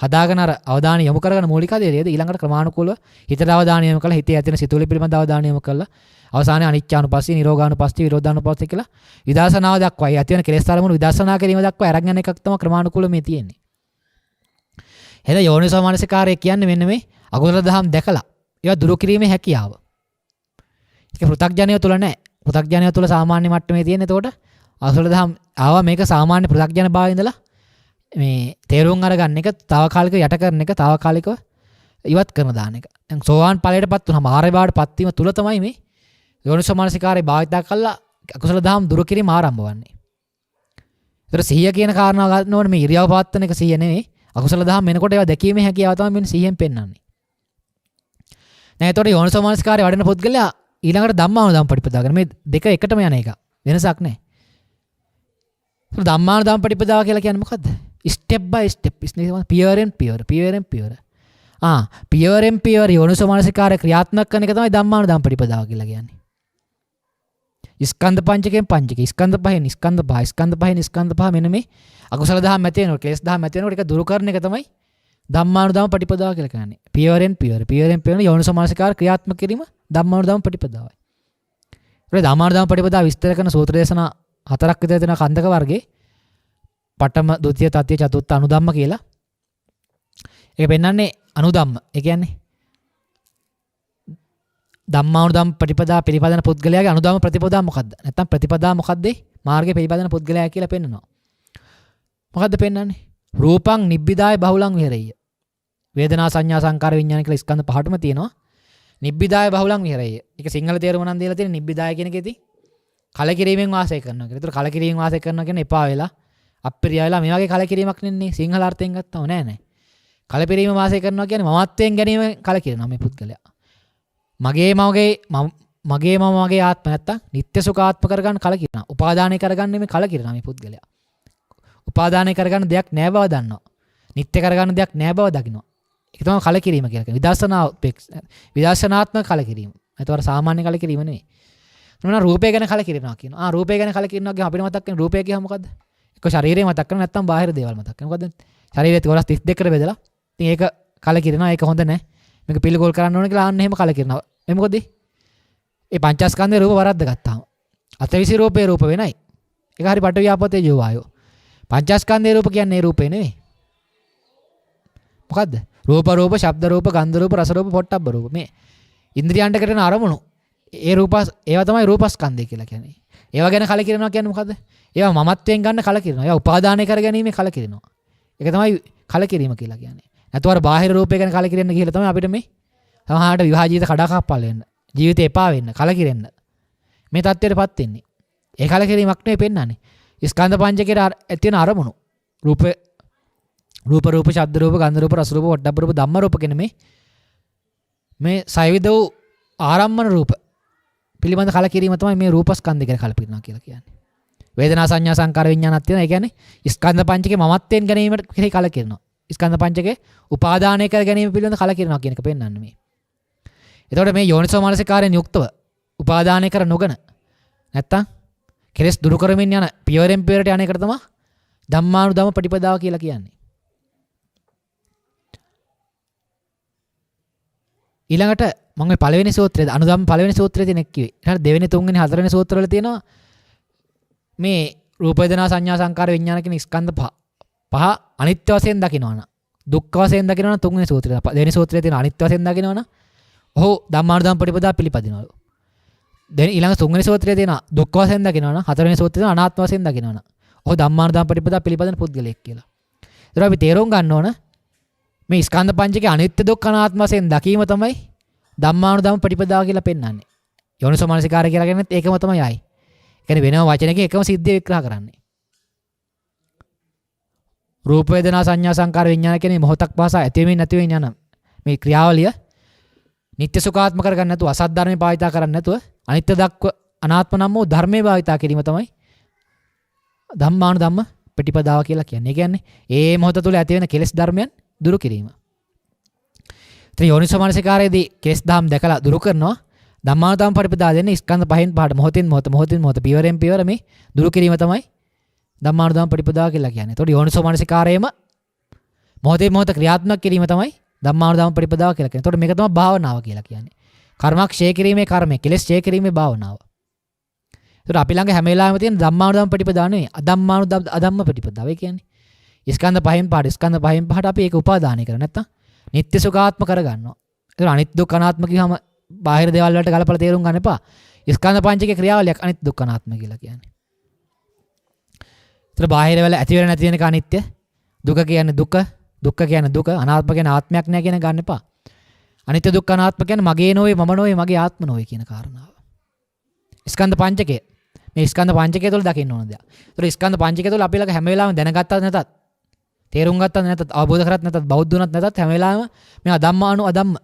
A: හදාගෙන අර අවධානය යොමු කරගෙන මූලික අධ්‍යයනයේද ඊළඟට ක්‍රමානුකූලව හිතට අවධානය යොමු කරලා හිතේ ඇතිවන සිතුවිලි පිළිබඳ අවධානය යොමු කරලා අවසානයේ අනිච්චානුපස්සී, නිරෝධානුපස්සී, විරෝධානුපස්සී කියලා විදර්ශනාව දක්වා ඇතිවන කෙලෙස් අරමුණු විදර්ශනා කිරීම දක්වා අරගෙන යන එකක් තමයි ක්‍රමානුකූලව මේ තියෙන්නේ. එහෙනම් යෝනිසෝ මනසිකාරය කියන්නේ මෙන්න මේ අකුසල දහම් දැකලා ඒවා දුරු කිරීමේ හැකියාව. ඒක පෘථග්ජනය තුල නැහැ. පෘථග්ජනය තුල සාමාන්‍ය මට්ටමේ තියෙන. එතකොට අකුසල දහම් ආවා මේක සාමාන්‍ය පෘථග්ජන භාවයේ ඉඳලා මේ තේරුම් අරගන්න එක, తాවකාලික යට කරන එක, తాවකාලිකව ඉවත් කරන දාන එක. දැන් සෝවාන් ඵලයටපත් වුණාම ආර්ය භාවයටපත් වීම තුල තමයි මේ යෝනිසෝ මනසිකාරය භාවිතා කළා අකුසල දහම් දුරු කිරීම ආරම්භ වන්නේ. ඒතර සිහිය කියන කාරණාව ගන්න ඕනේ. මේ ඉරියව් පවත්වන එක සිහිය නෙවෙයි. අකුසල දහම් එනකොට ඒවා දැකීමේ හැකියාව තමයි මෙන්න සිහියෙන් පෙන්වන්නේ. දැන් ඒතකොට යෝනිසෝ මනසිකාරය වඩන පුද්ගලයා ඊළඟට ධම්මානුධම්ම පටිපදාගෙන මේ දෙක එකටම යන එක. වෙනසක් නැහැ. ඒතර ධම්මානුධම්ම පටිපදාව කියලා කියන්නේ මොකද්ද? ස්ටෙප් බයි ස්ටෙප්. පියවර් එන් පියවර, පියවර් එන් පියවර. පියවර් එන් පියවර යෝනිසෝ මනසිකාරය ක්‍රියාත්මක කරන එක තමයි ධම්මානුධම්ම පටිපදාව කියලා කියන්නේ. ස්කන්ධ පංචකයෙන් පංචක, ස්කන්ධ පහෙන් ස්කන්ධ පහ, ස්කන්ධ පහෙන් ස්කන්ධ පහ මෙන්න මේ අකුසල දහම් ඇති වෙනකොට, කෙලෙස් දහම් ඇති වෙනකොට ඒක දුරු කරන එක තමයි ධම්මානුධම්ම පටිපදාව කියලා කියන්නේ. පියවරෙන් පියවර, පියවරෙන් පියවර යෝනිසෝ මනසිකාර ක්‍රියාත්මක කිරීම ධම්මානුධම්ම පටිපදාවයි. ඒ ධම්මානුධම්ම පටිපදාව විස්තර කරන සූත්‍ර දේශනා 4ක් විතර තියෙන කන්දක වර්ගයේ පඨම, ဒုတိ ය, තතිය, චතුර්ථ අනුධම්ම කියලා. ඒක පෙන්වන්නේ අනුධම්ම. ඒ කියන්නේ ධම්මානුධම්ම ප්‍රතිපදා පිළිපදන පුද්ගලයාගේ අනුධම්ම ප්‍රතිපදා මොකද්ද? නැත්නම් ප්‍රතිපදා මොකද්ද? මාර්ගයේ පිළිපදන පුද්ගලයා කියලා පෙන්වනවා. මොකද්ද පෙන්වන්නේ? රූපං නිබ්බිදාය බහුලං විහෙරෙය්‍ය. වේදනා සංඥා සංකාර විඥාන කියලා ස්කන්ධ පහටම තියෙනවා. නිබ්බිදාය බහුලං විහෙරෙය්‍ය. ඒක සිංහල තේරුම නම් දීලා තියෙන නිබ්බිදාය කියන එකේදී කලකිරීමෙන් වාසය කරනවා කියලා. ඒතර කලකිරීමෙන් වාසය කරනවා කියන්නේ එපා වෙලා, අප්‍රිය වෙලා මේ වගේ කලකිරීමක් නෙන්නේ සිංහල අර්ථයෙන් ගත්තම නෑ. කලකිරීම වාසය කරනවා කියන්නේ මමත්වයෙන් ගැනීම කලකිරෙනවා මේ පුද්ගලයා. මගේ ආත්ම නැත්තම් නිත්‍ය සුඛාත්ම කරගන්න කලකිරෙනවා. උපාදානය කරගන්න මේ කලකිරෙනවා මේ පුද්ගලයා. උපාදානය කරගන්න දෙයක් නෑ බව දන්නවා. නිත්‍ය කරගන්න දෙයක් නෑ බව දකිනවා. ඒක තමයි කලකිරීම කියලා කියන්නේ. විදර්ශනාත්මක කලකිරීම. ඒතවර සාමාන්‍ය කලකිරීම නෙවෙයි. මොනවා රූපය ගැන කලකිරෙනවා කියනවා. රූපය ගැන කලකිරෙනවා කියම අපිට මතක් වෙන රූපය කියහම මොකද්ද? එක්ක ශරීරය මතක් කරන නැත්තම් බාහිර දේවල් මතක් කරන. මොකද්ද? ශරීරයේ කොටස් 32කට බෙදලා. ඉතින් ඒක කලකිරෙනවා. ඒක හොඳ නෑ. මේක පිළිගොල් කරන්න ඕන කියලා අන්න එහෙම කලකිරෙනවා. ඒ මොකද? ඒ පංචස්කන්ධේ රූප වරද්ද ගත්තාම. අතවිසි රූපේ රූප වෙනයි. ඒක හරි පඨවි ආපෝ තේජෝ වායෝ. පංචස්කන්ධේ රූප කියන්නේ රූපේ නෙවෙයි. මොකද්ද? රූප, ශබ්ද රූප, ගන්ධ රූප, රස රූප, පොට්ටබ්බ රූප. මේ ඉන්ද්‍රියයන්ට කරන අරමුණු. ඒ රූප ඒවා තමයි රූපස්කන්ධය කියලා කියන්නේ. ඒවා ගැන කලකිරෙනවා කියන්නේ මොකද්ද? ඒවා මමත්වයෙන් ගන්න කලකිරෙනවා. ඒවා උපාදානය කරගැනීමේ කලකිරෙනවා. ඒක තමයි කලකිරීම කියලා කියන්නේ. නැත්නම් අර බාහිර රූපය ගැන කලකිරෙන්න කියලා තමයි අපිට මේ සමහරට විවාහ ජීවිත කඩාකප්පල් වෙන්න. ජීවිතේ එපා වෙන්න, කලකිරෙන්න. මේ தත්ත්වයටපත් වෙන්නේ. ඒ කලකිරීමක් නෙවෙයි පෙන්වන්නේ. ස්කන්ධ පංචකයට ඇති වෙන අරමුණු. රූප, ශබ්ද රූප, ගන්ධ රූප, රස රූප, පොට්ටබ්බ රූප, ධම්ම රූප කියන මේ සයවිද වූ ආරම්මන රූප පිළිබඳ කලකිරීම තමයි මේ රූපස්කන්ධය ගැන කලකිරෙනවා කියලා කියන්නේ. වේදනා සංඥා සංකාර විඥානත් තියෙනවා. ඒ කියන්නේ ස්කන්ධ පංචකේ මමත්වයෙන් ගැනීමට කෙරෙහි කලකිරෙනවා. ස්කන්ධ පංචකේ උපාදානය කර ගැනීම පිළිබඳ කලකිරෙනවා කියන එක පෙන්වන්නේ මේ. එතකොට මේ යෝනිසෝ මනසිකාරයෙන් යුක්තව උපාදානය කර නොගෙන නැත්තම් කෙලෙස් දුරු කරමින් යන පියවරෙන් පියවරට යන එකට තමයි ධම්මානුධම්ම පටිපදාව කියලා කියන්නේ. ඊළඟට මම මේ පළවෙනි සූත්‍රයේ අනුධම්ම පළවෙනි සූත්‍රයේ තියෙන කිව්වේ. ඊළඟට දෙවෙනි, තුන්වෙනි, හතරවෙනි සූත්‍රවල තියෙනවා මේ රූප වේදනා සංඥා සංකාර විඥාන කියන ස්කන්ධ පහ අනිත්‍ය වශයෙන් දකිනවනම්, දුක්ඛ වශයෙන් දකිනවනම් තුන්වෙනි සූත්‍රය. දෙවෙනි සූත්‍රයේ තියෙන අනිත්‍ය වශයෙන් දකිනවනම් ඔහු ධම්මානුධම්ම පටිපදා පිළිපදිනවලු. ඊළඟ තුන්වෙනි සූත්‍රයේ තියෙන දුක්ඛ වශයෙන් දකිනවනම්, හතරවෙනි සූත්‍රයේ තියෙන අනාත්ම වශයෙන් දකිනවනම් ඔහු ධම්මානුධම්ම පටිපදා පිළිපදින පුද්ගලයෙක් කියලා. ඒතර අපි තේරුම් ගන්න ඕන මේ ස්කන්ධ පංචකයේ අනිත්‍ය දුක්ඛ අනාත්ම වශයෙන් දැකීම තමයි ධම්මානුධම්ම පටිපදාව කියලා පෙන්වන්නේ. යෝනිසෝ මනසිකාරය කියලා කියන්නේත් ඒකම තමයි ආයි. ඒ කියන්නේ වෙනම වචනයකින් එකම සිද්ධිය විග්‍රහ කරන්නේ. රූප වේදනා සංඥා සංකාර විඥාන කියන්නේ මොහොතක් පාසා ඇතිවෙමින් නැතිවෙමින් යන මේ ක්‍රියාවලිය නිත්‍ය සුඛාත්ම කරගන්න නැතුව, අසත් ධර්මේ භාවිතා කරන්නේ නැතුව අනිත්‍ය දක්ව අනාත්ම නම් වූ ධර්මයේ භාවිතා කිරීම තමයි ධම්මානුධම්ම පටිපදාව කියලා කියන්නේ. ඒ කියන්නේ ඒ මොහොත තුළ ඇති වෙන කෙලෙස් ධර්මයන් දුරු කිරීම. ඉතින් යෝනිසෝ මනසිකාරයේදී කෙලෙස් ධම් දැකලා දුරු කරනවා. ධම්මානුධම්ම පටිපදා දෙන්නේ ස්කන්ධ පහෙන් පහට මොහොතින් මොහොත පියවරෙන් පියවර මේ දුරු කිරීම තමයි ධම්මානුධම්ම පටිපදා කියලා කියන්නේ. ඒතකොට යෝනිසෝ මනසිකාරයේම මොහොතේ මොහොත ක්‍රියාත්මක කිරීම තමයි ධම්මානුධම්ම පටිපදාව කියලා කියන්නේ. ඒතකොට මේක තමයි භාවනාව කියලා කියන්නේ. කර්මක් ක්ෂය කිරීමේ කර්මය, කෙලෙස් ක්ෂය කිරීමේ භාවනාව. ඒතකොට අපි ළඟ හැම වෙලාවෙම තියෙන ධම්මානුධම්ම පටිපදා නෙවෙයි, අධම්ම පටිපදාව. ඒ කියන්නේ ස්කන්ධ පහෙන් පහට අපි ඒක උපාදානය කරා නැත්තම් නිත්‍ය සුඛාත්ම කරගන්නවා. ඒතකොට අනිත්‍ය දුක්ඛ අනාත්ම කියවම බාහිර දේවල් වලට ගලපලා තේරුම් ගන්න එපා. ස්කන්ධ පංචකයේ ක්‍රියාවලියක් අනිත්‍ය දුක්ඛ අනාත්ම කියලා කියන්නේ. ඒතර බාහිර වල ඇති වෙන නැති වෙන එක අනිත්‍ය, දුක කියන්නේ දුක්ඛ කියන්නේ දුක, අනාත්ම කියන්නේ ආත්මයක් නෑ කියන ගන්න එපා. අනිත්‍ය දුක්ඛ අනාත්ම කියන්නේ මගේ නොවේ, මම නොවේ, මගේ ආත්ම නොවේ කියන කාරණාව. ස්කන්ධ පංචකය. මේ ස්කන්ධ පංචකය තුළ දකින්න ඕන දෙයක්. ඒතර ස්කන්ධ පංචකය තුළ අපි ළඟ හැම වෙලාවෙම දැනගත්තත් නැතත්, තේරුම් ගත්තත් නැතත්, අවබෝධ කරත් නැතත්, බෞද්ධ වුණත් නැතත් හැම වෙලාවෙම මේ අධම්ම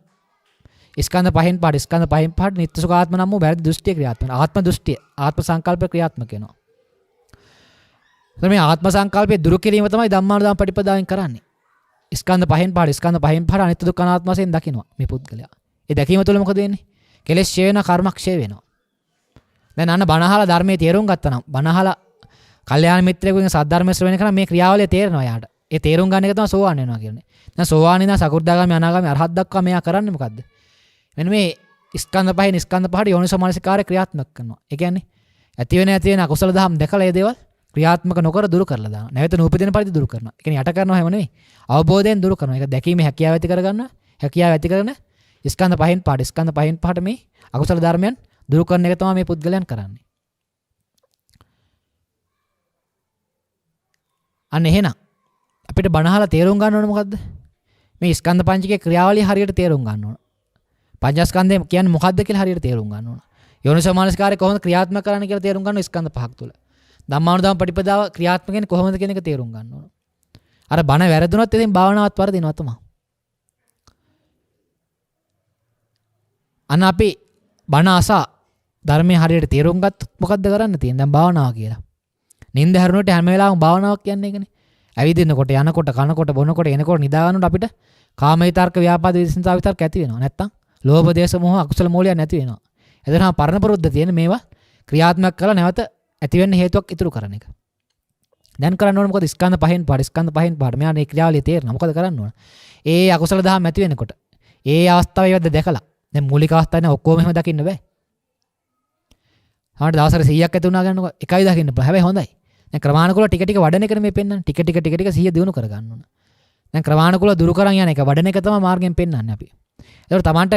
A: ස්කන්ධ පහෙන් පහට නිත්‍ය සුඛාත්ම නම් වූ වැරදි දෘෂ්ටිය ක්‍රියාත්මක වෙනවා. ආත්ම දෘෂ්ටිය, ආත්ම සංකල්ප ක්‍රියාත්මක වෙනවා. එතකොට මේ ආත්ම සංකල්පය දුරු කිරීම තමයි ධම්මානුධම්ම පටිපදාවෙන් කරන්නේ. ස්කන්ධ පහෙන් පහට අනිත්‍ය දුක්ඛ අනාත්ම වශයෙන් දකිනවා මේ පුද්ගලයා. ඒ දැකීම තුළ මොකද වෙන්නේ? කෙලෙස් ක්ෂය වෙනවා, කර්ම ක්ෂය වෙනවා. දැන් අන්න බණහලා ධර්මයේ තේරුම් ගත්තා නම්, බණහලා කල්යාණ මිත්‍රයෙකුගෙන් සද්ධර්ම ශ්‍රවණය කරා මේ ක්‍රියාවලිය තේරෙනවා යාට. ඒ තේරුම් ගන්න එක තමයි සෝවාන් වෙනවා කියන්නේ. දැන් සෝවාන් ඉඳන් සකෘදාගාමි අනාගාමි අරහත් දක්වා මෙයා කරන්නේ මොකද්ද? මෙන්න මේ ස්කන්ධ පහට යෝනිසෝ මනසිකාරය ක්‍රියාත්මක කරනවා. ඒ කියන්නේ ඇති වෙන අකුසල දහම් දැකලා ඒ දේවල් ක්‍රියාත්මක නොකර දුරු කරලා දානවා. නැවත නූපදින පරිදි දුරු කරනවා. ඒ කියන්නේ යට කරනවා හැම නෙවෙයි. අවබෝධයෙන් දුරු කරනවා. ඒක දැකීමේ හැකියාව ඇති කරගන්නවා. හැකියාව ඇති කරගෙන ස්කන්ධ පහෙන් පහට මේ අකුසල ධර්මයන් දුරු කරන එක තමයි මේ පුද්ගලයන් කරන්නේ. අන්න එහෙනම් අපිට බණහලා තේරුම් ගන්න ඕන මොකද්ද? මේ ස්කන්ධ පංචකයේ ක්‍රියාවලිය හරියට තේරුම් ගන්න ඕන. පංචස්කන්ධය කියන්නේ මොකද්ද කියලා හරියට තේරුම් ගන්න ඕන. යෝනිසෝ මනසිකාරය කොහොමද ක්‍රියාත්මක කරන්නේ කියලා තේරුම් ගන්න ස්කන්ධ පහක් තුල. ධම්මානුධම්ම පටිපදාව ක්‍රියාත්මක වෙන්නේ කොහොමද කියන එක තේරුම් ගන්න ඕන. අර බණ වැරදුනොත් ඉතින් භාවනාවත් වරදිනවා තමයි. අන්න අපි බණ අසා ධර්මයේ හරියට තේරුම් ගත්තොත් මොකද්ද කරන්න තියෙන්නේ? දැන් භාවනාව කියලා. නිින්ද හැරුණොත් හැම වෙලාවෙම භාවනාවක් කියන්නේ ඒකනේ. ඇවිදිනකොට, යනකොට, කනකොට, බොනකොට, එනකොට නිදා ගන්නකොට අපිට කාම විතර්ක, ව්‍යාපාද විසින්තා විතර්ක ඇති වෙනවා. නැත්තම් ලෝභ, දේශ, මොහ අකුසල මූලයන් නැති වෙනවා. එතන පරණ පුරුද්ද තියෙන මේවා ක්‍රියාත්මක කරලා නැවත ඇති වෙන්න හේතුවක් ඉතුරු කරන එක. දැන් කරන්න ඕනේ මොකද? ස්කන්ධ පහෙන් පහට මෙයා මේ ක්‍රියාවලිය තේරෙනවා. මොකද කරන්න ඕන? ඒ අකුසල දහම් ඇති වෙනකොට ඒ අවස්ථාවේවද දැකලා. දැන් මූලික අවස්ථාවේ ඔක්කොම එහෙම දකින්න බෑ. හරියට දවසට 100ක් ඇති වුණා ගන්නකො එකයි දකින්න බෑ. හැබැයි හොඳයි. දැන් ක්‍රමානුකූලව ටික ටික වඩන එකනේ මේ පෙන්වන්නේ. ටික ටික 100 දිනු කර ගන්න ඕන. දැන් ක්‍රමානුකූලව දුරු කරන් යන එක වඩන එක තමයි මාර්ගයෙන් පෙන්වන්නේ අපි. ඒකට තමන්ට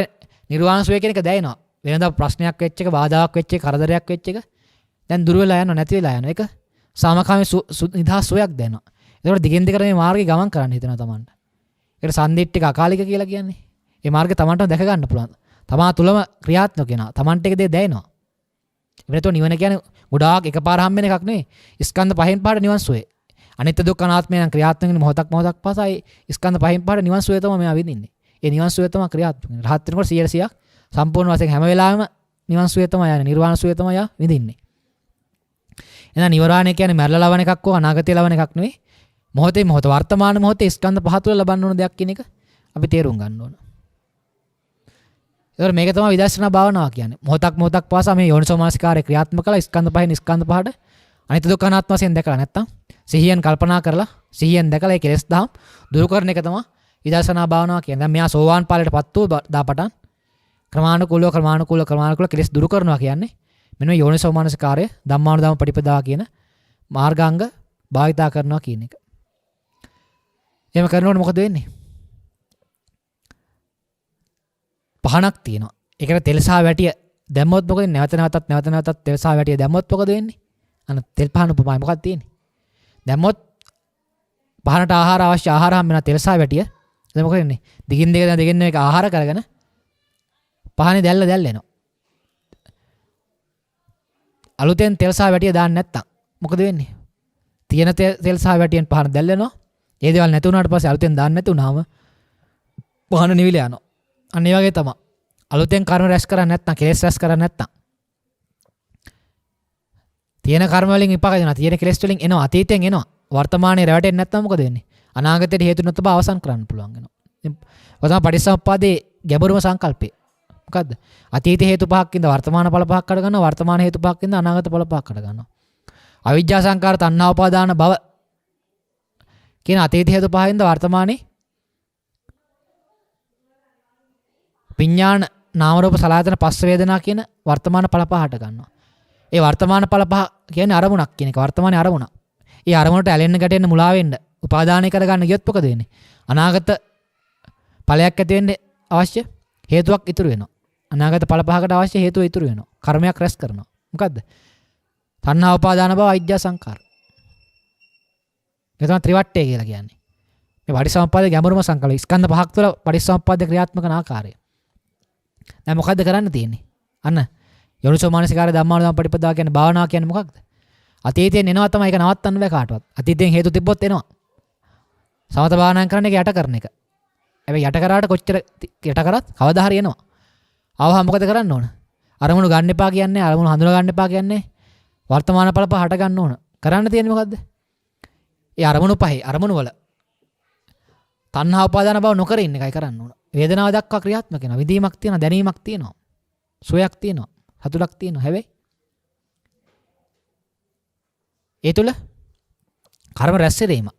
A: නිර්වාණ සුවය කියන එක දැනෙනවා. වෙනදා ප්‍රශ්නයක් වෙච්ච එක, බාධාවක් වෙච්ච එක, කරදරයක් වෙච්ච එක දැන් දුර වෙලා යනවා, නැති වෙලා යනවා. ඒක සාමකාමී නිදහස් සුවයක් දැනෙනවා. ඒකට දිගින් දිගට මේ මාර්ගේ ගමන් කරන්න හිතෙනවා තමන්ට. ඒකට සම්දිට්ඨික අකාලික කියලා කියන්නේ. මේ මාර්ගේ තමන්ටම දැක ගන්න පුළුවන්. තමා තුලම ක්‍රියාත්මක වෙනවා. තමන්ට ඒක දේ දැනෙනවා. ඒකට නිවන කියන්නේ ගොඩාක් එකපාර හම්බෙන එකක් නෙවෙයි. ස්කන්ධ පහෙන් පහට නිවන් සුවේ. අනිත්‍ය දුක්ඛ අනාත්මය නම් ක්‍රියාත්මක වෙන මොහොතක් පාසයි ස්කන්ධ පහෙන් පහට නිවන් සුවේ තමයි මෙයා විඳින්නේ. ඒ නිවන් සුවේ තමයි ක්‍රියාත්මක වෙන්නේ. රහත් වෙනකොට 100ක් සම්පූර්ණ වශයෙන් හැම වෙලාවෙම නිවන් සුවේ තමයි යන්නේ. නිර්වාණ සුවේ තමයි යා විඳින්නේ. එහෙනම් නිවරාණය කියන්නේ මරලා ලබන එකක් හෝ අනාගතේ ලබන එකක් නෙවෙයි. මොහොතේ මොහොත වර්තමාන මොහොතේ ස්කන්ධ පහ තුළ ලබන්න ඕන දෙයක් කියන එක අපි තේරුම් ගන්න ඕන. ඒතර මේක තමයි විදර්ශනා භාවනාව කියන්නේ. මොහොතක් පාසා මේ යෝනිසෝ මනසිකාරය ක්‍රියාත්මක කරලා ස්කන්ධ පහට අනිත්‍ය දුක්ඛ අනාත්ම වශයෙන් දැකලා නැත්තම් සිහියෙන් කල්පනා කරලා සිහියෙන් දැකලා ඒ කෙලෙස් දහම් දුරු කරන එක තමයි විදර්ශනා භාවනාව කියන්නේ. දැන් මෙයා සෝවාන් ඵලයටපත් වූ දාපටන් ක්‍රමානුකූලව කෙලෙස් දුරු කරනවා කියන්නේ මෙන්න මේ යෝනිසෝ මනසිකාරය ධම්මානුධම්ම පටිපදා කියන මාර්ගාංග භාවිතා කරනවා කියන එක. එහෙම කරනකොට මොකද වෙන්නේ? පහනක් තියෙනවා. ඒකට තෙල් සහ වැටිය දැම්මොත් මොකද වෙන්නේ? නැවත නැවතත් තෙල් සහ වැටිය දැම්මොත් මොකද වෙන්නේ? අන්න තෙල් පහන උපමායි මොකක්ද තියෙන්නේ? දැම්මොත් පහනට ආහාර අවශ්‍ය ආහාර හම්බ වෙනවා තෙල් සහ වැටිය. එතකොට මොකද වෙන්නේ? දිගින් මේක ආහාර කරගෙන පහනේ දැල්ල එනවා. අලුතෙන් තෙල් සහ වැටිය දාන්න නැත්තම් මොකද වෙන්නේ? තියෙන තෙල් සහ වැටියෙන් පහන දැල්ලෙනවා. ඒ දේවල් නැති වුණාට පස්සේ අලුතෙන් දාන්න නැති වුණාම පහන නිවිල යනවා. අන්න ඒ වගේ තමයි. අලුතෙන් කර්ම රැස් කරන්නේ නැත්තම්, කෙලෙස් රැස් කරන්නේ නැත්තම් තියෙන කර්ම වලින් විපාක දෙනවා. තියෙන කෙලෙස් වලින් එනවා. අතීතයෙන් එනවා. වර්තමානයේ රැවටෙන්නේ නැත්තම් මොකද වෙන්නේ? අනාගතයට හේතු නැත්නම් අවසන් කරන්න පුළුවන් වෙනවා. ඔතන පටිච්චසමුප්පාදේ ගැඹුරුම සංකල්පය. මොකද්ද? අතීත හේතු පහක් ඉඳ වර්තමාන ඵල පහක් අඩ ගන්නවා. වර්තමාන හේතු පහක් ඉඳ අනාගත ඵල පහක් අඩ ගන්නවා. අවිජ්ජා සංකාර තණ්හා උපාදාන භව කියන අතීත හේතු පහින්ද වර්තමානයේ විඥාන නාම රූප සලආයතන පස්ස වේදනා කියන වර්තමාන ඵල පහ හට ගන්නවා. ඒ වර්තමාන ඵල පහ කියන්නේ අරමුණක් කියන එක. වර්තමානයේ අරමුණ. ඒ අරමුණට ඇලෙන්න ගැටෙන්න මුලා වෙන්න උපාදානය කරගන්න ගියොත් මොකද වෙන්නේ? අනාගත ඵලයක් ඇති වෙන්න අවශ්‍ය හේතුවක් ඉතුරු වෙනවා. අනාගත ඵල පහකට අවශ්‍ය හේතුව ඉතුරු වෙනවා. කර්මයක් රැස් කරනවා. මොකද්ද? තණ්හා උපාදාන භව අවිජ්ජා සංකාර. ඒ තමයි ත්‍රිවට්ටය කියලා කියන්නේ. මේ පටිච්චසමුප්පාදයේ ගැඹුරම සංකල්ප ස්කන්ධ පහක් තුළ පටිච්චසමුප්පාදයේ ක්‍රියාත්මක ආකාරය. දැන් මොකද්ද කරන්න තියෙන්නේ? අන්න යෝනිසෝ මානසිකාරය ධම්මානුධම්ම පටිපදා කියන්නේ භාවනාව කියන්නේ මොකක්ද? අතීතයෙන් එනවා තමයි ඒක නවත්තන්න බෑ කාටවත්. අතීතයෙන් හේතු තිබ්බොත් එනවා. සමත භාවනාවෙන් කරන එක යට කරන එක. හැබැයි යට කරාට කොච්චර යට කරත් කවදා හරි එනවා. ආවහම මොකද කරන්න ඕන? අරමුණු ගන්න එපා කියන්නේ, අරමුණු හඳුනා ගන්න එපා කියන්නේ, වර්තමාන ඵල පහ හට ගන්න ඕන. කරන්න තියෙන්නේ මොකද්ද? ඒ අරමුණු පහේ අරමුණු වල තණ්හා උපාදාන බව නොකර ඉන්න එකයි කරන්න ඕන. වේදනාව දක්වා ක්‍රියාත්මක වෙනවා. විදීමක් තියෙනවා, දැනීමක් තියෙනවා. සුවයක් තියෙනවා, සතුටක් තියෙනවා. හැබැයි ඒ තුල කර්ම රැස් කිරීම,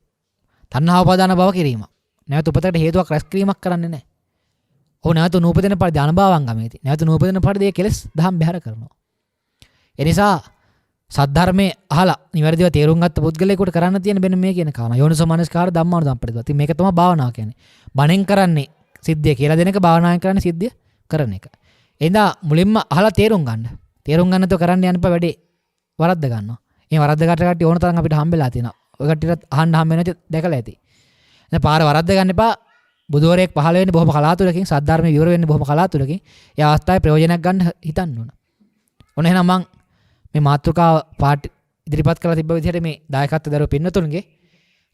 A: තණ්හා උපාදාන බව කිරීම, නැවත උපතකට හේතුවක් රැස් කිරීමක් කරන්නේ නැහැ. ඔහු නැවත නූපදින පරිදි අනුභවංගමේදී නැවත නූපදින පරිදි ඒ කෙලෙස් දහම් බැහැර කරනවා. ඒ නිසා සද්ධර්මයේ අහලා නිවැරදිව තේරුම් ගත්ත පුද්ගලයෙකුට කරන්න තියෙන මෙන්න මේ කියන කාරණා. යෝනිසෝ මනස්කාර ධම්මානුධම්ම පරිදි. ඉතින් මේක තමයි භාවනාව කියන්නේ. බණෙන් කරන්නේ සිද්ධිය කියලා දෙන එක, භාවනාවෙන් කරන්නේ සිද්ධිය කරන එක. එඳා මුලින්ම අහලා තේරුම් ගන්න. තේරුම් ගන්න තෝ කරන්න යන්න එපා වැඩේ. වරද්ද ගන්නවා. මේ වරද්ද කට්ටිය ඕන තරම් අපිට හම්බෙලා තියෙනවා. ඔය කට්ටියට අහන්න හම්බ වෙන දැකලා ඇති. දැන් පාර වරද්ද ගන්න එපා. බුදුවරයෙක් පහළ වෙන්නේ බොහොම කලාතුරකින්, සද්ධර්මයේ විවර වෙන්නේ බොහොම කලාතුරකින්. ඒ අවස්ථාවේ ප්‍රයෝජනයක් ගන්න හිතන්න ඕන. ඔන්න එහෙනම් මං මේ මාතෘකාව පාට ඉදිරිපත් කරලා තිබ්බ විදිහට මේ දායකත්ව දරුව පින්නතුන්ගේ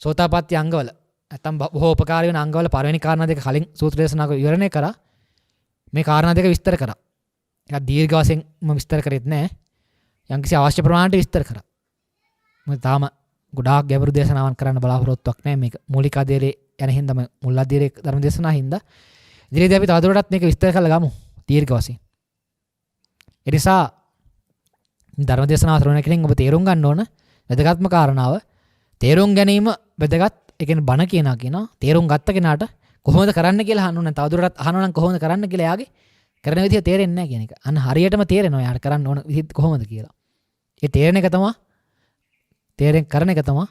A: සෝතාපට්ටි අංගවල නැත්තම් බොහෝ උපකාරී වෙන අංගවල පළවෙනි කාරණා දෙක කලින් සූත්‍ර දේශනාවක විවරණය කරා. මේ කාරණා දෙක විස්තර කරා. ඒක දීර්ඝ වශයෙන් මම විස්තර කරෙත් නෑ. යම්කිසි අවශ්‍ය ප්‍රමාණයට විස්තර කරා. මොකද තාම ගොඩාක් ගැඹුරු දේශනාවන් කරන්න බලාපොරොත්තුවක් නෑ මේක. මූලික අධීරේ යන හින්දාම මුල් අධීරේ ධර්ම දේශනා හින්දා ඉදිරියේදී අපි තවදුරටත් මේක විස්තර කරලා ගමු දීර්ඝ වශයෙන්. ඒ නිසා ධර්ම දේශනාව ශ්‍රවණය කිරීමෙන් ඔබ තේරුම් ගන්න ඕන වැදගත්ම කාරණාව තේරුම් ගැනීම වැදගත්. ඒ කියන්නේ බණ කියනවා තේරුම් ගත්ත කෙනාට කොහොමද කරන්න කියලා අහන්න ඕන. තවදුරටත් අහනවා නම් කොහොමද කරන්න කියලා එයාගේ කරන විදිය තේරෙන්නේ නැහැ කියන එක. අන්න හරියටම තේරෙනවා එයාට කරන්න ඕන විදිහ කොහොමද කියලා. ඒ තේරෙන එක තමයි කරන එක තමයි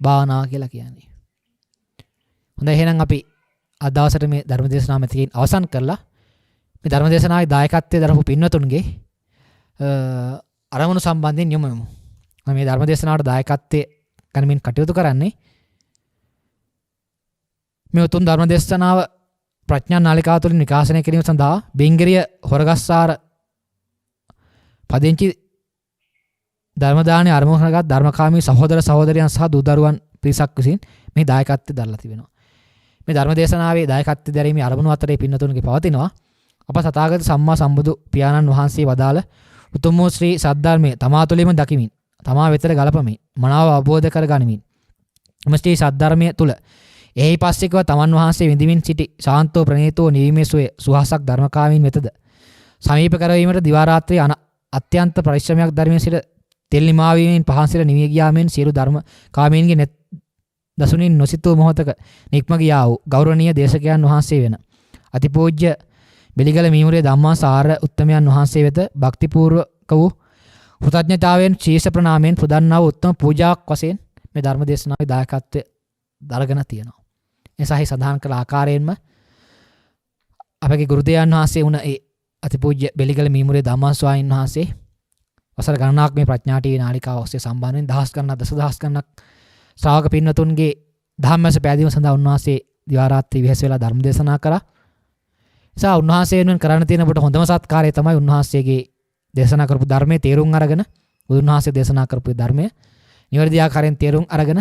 A: භාවනාව කියලා කියන්නේ. හොඳයි එහෙනම් අපි අද දවසට මේ ධර්ම දේශනාව මෙතකින් අවසන් කරලා මේ ධර්ම දේශනාවේ දායකත්වයේ දරපු පින්වතුන්ගේ අරමුණු සම්බන්ධයෙන් යොමු වෙමු. මේ ධර්ම දේශනාවට දායකත්වයේ ගනිමින් කටයුතු කරන්නේ මේ උතුම් ධර්ම දේශනාව ප්‍රඥා නාලිකාව තුළින් විකාශනය කිරීම සඳහා බිංගිරිය හොරගස්සාර පදිංචි ධර්ම දානයේ අරමුණු කරගත් ධර්මකාමී සහෝදර සහෝදරියන් සහ දූ දරුවන් පිරිසක් විසින් මේ දායකත්වය දරලා තිබෙනවා. මේ ධර්ම දේශනාවේ දායකත්වය දැරීමේ අරමුණු අතරේ පින්නතුන්ගේ පවතිනවා. අප සතාගත සම්මා සම්බුදු පියාණන් වහන්සේ වදාළ උතුම් වූ ශ්‍රී සද්ධර්මයේ තමා තුළින්ම දකිමින් තමා වෙතට ගලපමින් මනාව අවබෝධ කර ගනිමින් එම ශ්‍රී සද්ධර්මයේ තුල එහි පස්සෙකව තමන් වහන්සේ විඳිමින් සිටි ශාන්තෝ ප්‍රණීතෝ නිවීමේ සුවේ සුහසක් ධර්මකාමීන් වෙතද සමීප කරවීමට දිවා රාත්‍රී අත්‍යන්ත පරිශ්‍රමයක් ධර්මයේ සිට තෙල් නිමාවීමෙන් පහන් සිට නිවී ගියාමෙන් සියලු ධර්ම කාමීන්ගේ net දසුනින් නොසිතූ මොහොතක නික්ම ගියා වූ ගෞරවනීය දේශකයන් වහන්සේ වෙන අතිපූජ්‍ය බෙලිගල මීමුරේ ධම්මාසාර උත්තමයන් වහන්සේ වෙත භක්තිපූර්වක වූ කෘතඥතාවයෙන් ශීර්ෂ ප්‍රණාමයෙන් පුදන්නා වූ උත්තම පූජාවක් වශයෙන් මේ ධර්ම දේශනාවේ දායකත්වය දරගෙන තියෙනවා. එසහි සඳහන් කළ ආකාරයෙන්ම අපගේ ගුරුදේවයන් වහන්සේ වුණ ඒ අතිපූජ්‍ය බෙලිගල මීමුරේ ධම්මාස්වාමීන් වහන්සේ වසර ගණනාවක් මේ ප්‍රඥා ටීවී නාලිකාව ඔස්සේ සම්බන්ධයෙන් දහස් ගණනක් දසදහස් ගණනක් ශ්‍රාවක පින්වතුන්ගේ ධම්මස පැහැදීම සඳහා උන්වහන්සේ දිවා රාත්‍රී වෙහෙස වෙලා ධර්ම දේශනා කරා. නිසා උන්වහන්සේ වෙනුවෙන් කරන්න තියෙන අපට හොඳම සත්කාරය තමයි උන්වහන්සේගේ දේශනා කරපු ධර්මයේ තේරුම් අරගෙන බුදුන් වහන්සේ දේශනා කරපු ධර්මය නිවැරදි ආකාරයෙන් තේරුම් අරගෙන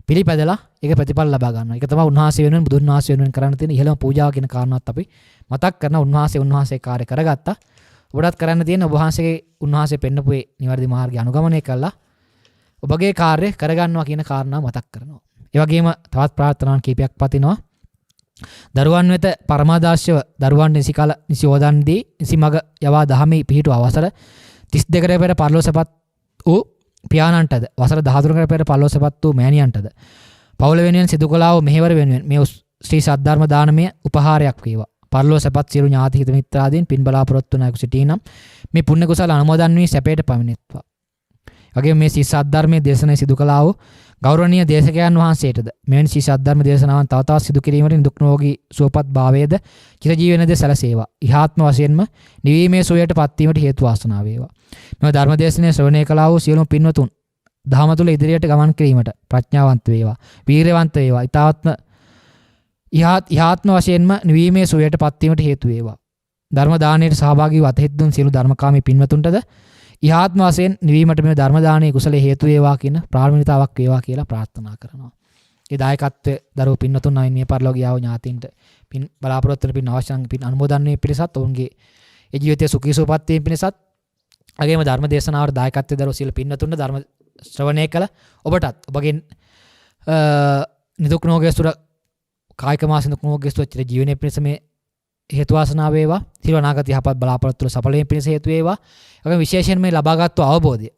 A: පිළිපැදලා ඒක ප්‍රතිඵල ලබා ගන්නවා. ඒක තමයි උන්වහන්සේ වෙනුවෙන් බුදුන් වහන්සේ වෙනුවෙන් කරන්න තියෙන ඉහළම පූජාව කියන කාරණාවත් අපි මතක් කරන උන්වහන්සේ කාර්ය කරගත්තා. ඔබටත් කරන්න තියෙන ඔබ වහන්සේගේ උන්වහන්සේ පෙන්නපු ඒ නිවැරදි මාර්ගය අනුගමනය කළා ඔබගේ කාර්ය කරගන්නවා කියන කාරණාව මතක් කරනවා. ඒ වගේම තවත් ප්‍රාර්ථනාවන් කීපයක් පතිනවා. දරුවන් වෙත පරමාදර්ශව දරුවන් නිසි කල නිසි යෝදන් දී නිසි මග යවා දහමේ පිහිටු අවසර 32කට පෙර පරලෝසපත් වූ පියාණන්ටද වසර 13කට පෙර පරලෝසපත් වූ මෑණියන්ටද පවුල වෙනුවෙන් සිදු කළා වූ මෙහෙවර වෙනුවෙන් මේ ශ්‍රී සද්ධර්ම දානමය උපහාරයක් වේවා. පරලෝසපත් සියලු ඥාති හිත මිත්‍රාදීන් පින් බලාපොරොත්තු වන අයෙකු සිටිනම් මේ පුණ්‍ය කුසල අනුමෝදන් වී සැපයට පමිනෙත්වා. වගේම මේ ශ්‍රී සද්ධර්මයේ දේශනාව සිදු කළා වූ ගෞරවනීය දේශකයන් වහන්සේටද මෙවැනි ශ්‍රී සද්ධර්ම දේශනාවන් තව තවත් සිදු කිරීමෙන් දුක් නිරෝගී සුවපත් භාවයේද චිරජීවනයේද සැලසේවා. ඉහාත්ම වශයෙන්ම නිවීමේ සුවයට පත්වීමට හේතු වාසනා වේවා. මෙම ධර්ම දේශනාව ශ්‍රවණය කළා වූ සියලුම පින්වතුන් දහම තුල ඉදිරියට ගමන් කිරීමට ප්‍රඥාවන්ත වේවා. වීරයවන්ත වේවා. ඉහාත්ම වශයෙන්ම නිවීමේ සුවයට පත්වීමට හේතු වේවා. ධර්ම දානයේ සහභාගී වූ අතහිත දුන් සියලු ධර්මකාමී පින්වතුන්ටද ඉහාත්ම වශයෙන් නිවීමට මේ ධර්ම දානයේ කුසලයේ හේතු වේවා කියන ප්‍රාර්ථනාවක් වේවා කියලා ප්‍රාර්ථනා කරනවා. ඒ දායකත්වයේ දරුවෝ පින්වතුන් අයින් මේ පරිලෝකීය ආව ඥාතීන්ට පින් බලාපොරොත්තු වෙන පින් අවශ්‍ය නම් පින් අනුමෝදන් වේ පිණිසත් ඔවුන්ගේ ඒ ජීවිතයේ සුඛී සුවපත් වීම පිණිසත් අගේම ධර්ම දේශනාවට දායකත්වයේ දරුවෝ සියලු පින්වතුන්ට ධර්ම ශ්‍රවණය කළ ඔබටත් ඔබගේ නිදුක් නිරෝගී සුර කායික මානසික නිරෝගී සුව චිර ජීවනයේ පිණිස මේ හේතු වාසනා වේවා. සියලු අනාගත යහපත් බලාපොරොත්තු වල සඵල වීම පිණිස හේතු වේවා. ඒකම විශේෂයෙන් මේ ලබාගත් අවබෝධය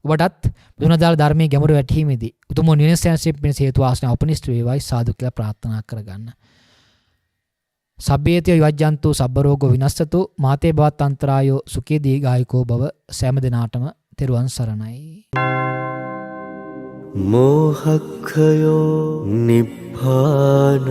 A: ඔබටත් බුදුනදාල ධර්මයේ ගැඹුරු වැටහීමේදී උතුම් නිවන සැනසීම පිණිස හේතු වාසනා උපනිෂ්ඨ වේවායි සාදු කියලා ප්‍රාර්ථනා කරගන්න. සබ්බේතිය විවජ්ජන්තු සබ්බ රෝගෝ විනස්සතු මාතේ භවත් අන්තරායෝ සුඛී දීඝායුකෝ භව සෑම දිනාටම තෙරුවන් සරණයි.
B: මෝහක්ඛයෝ නිබ්බානං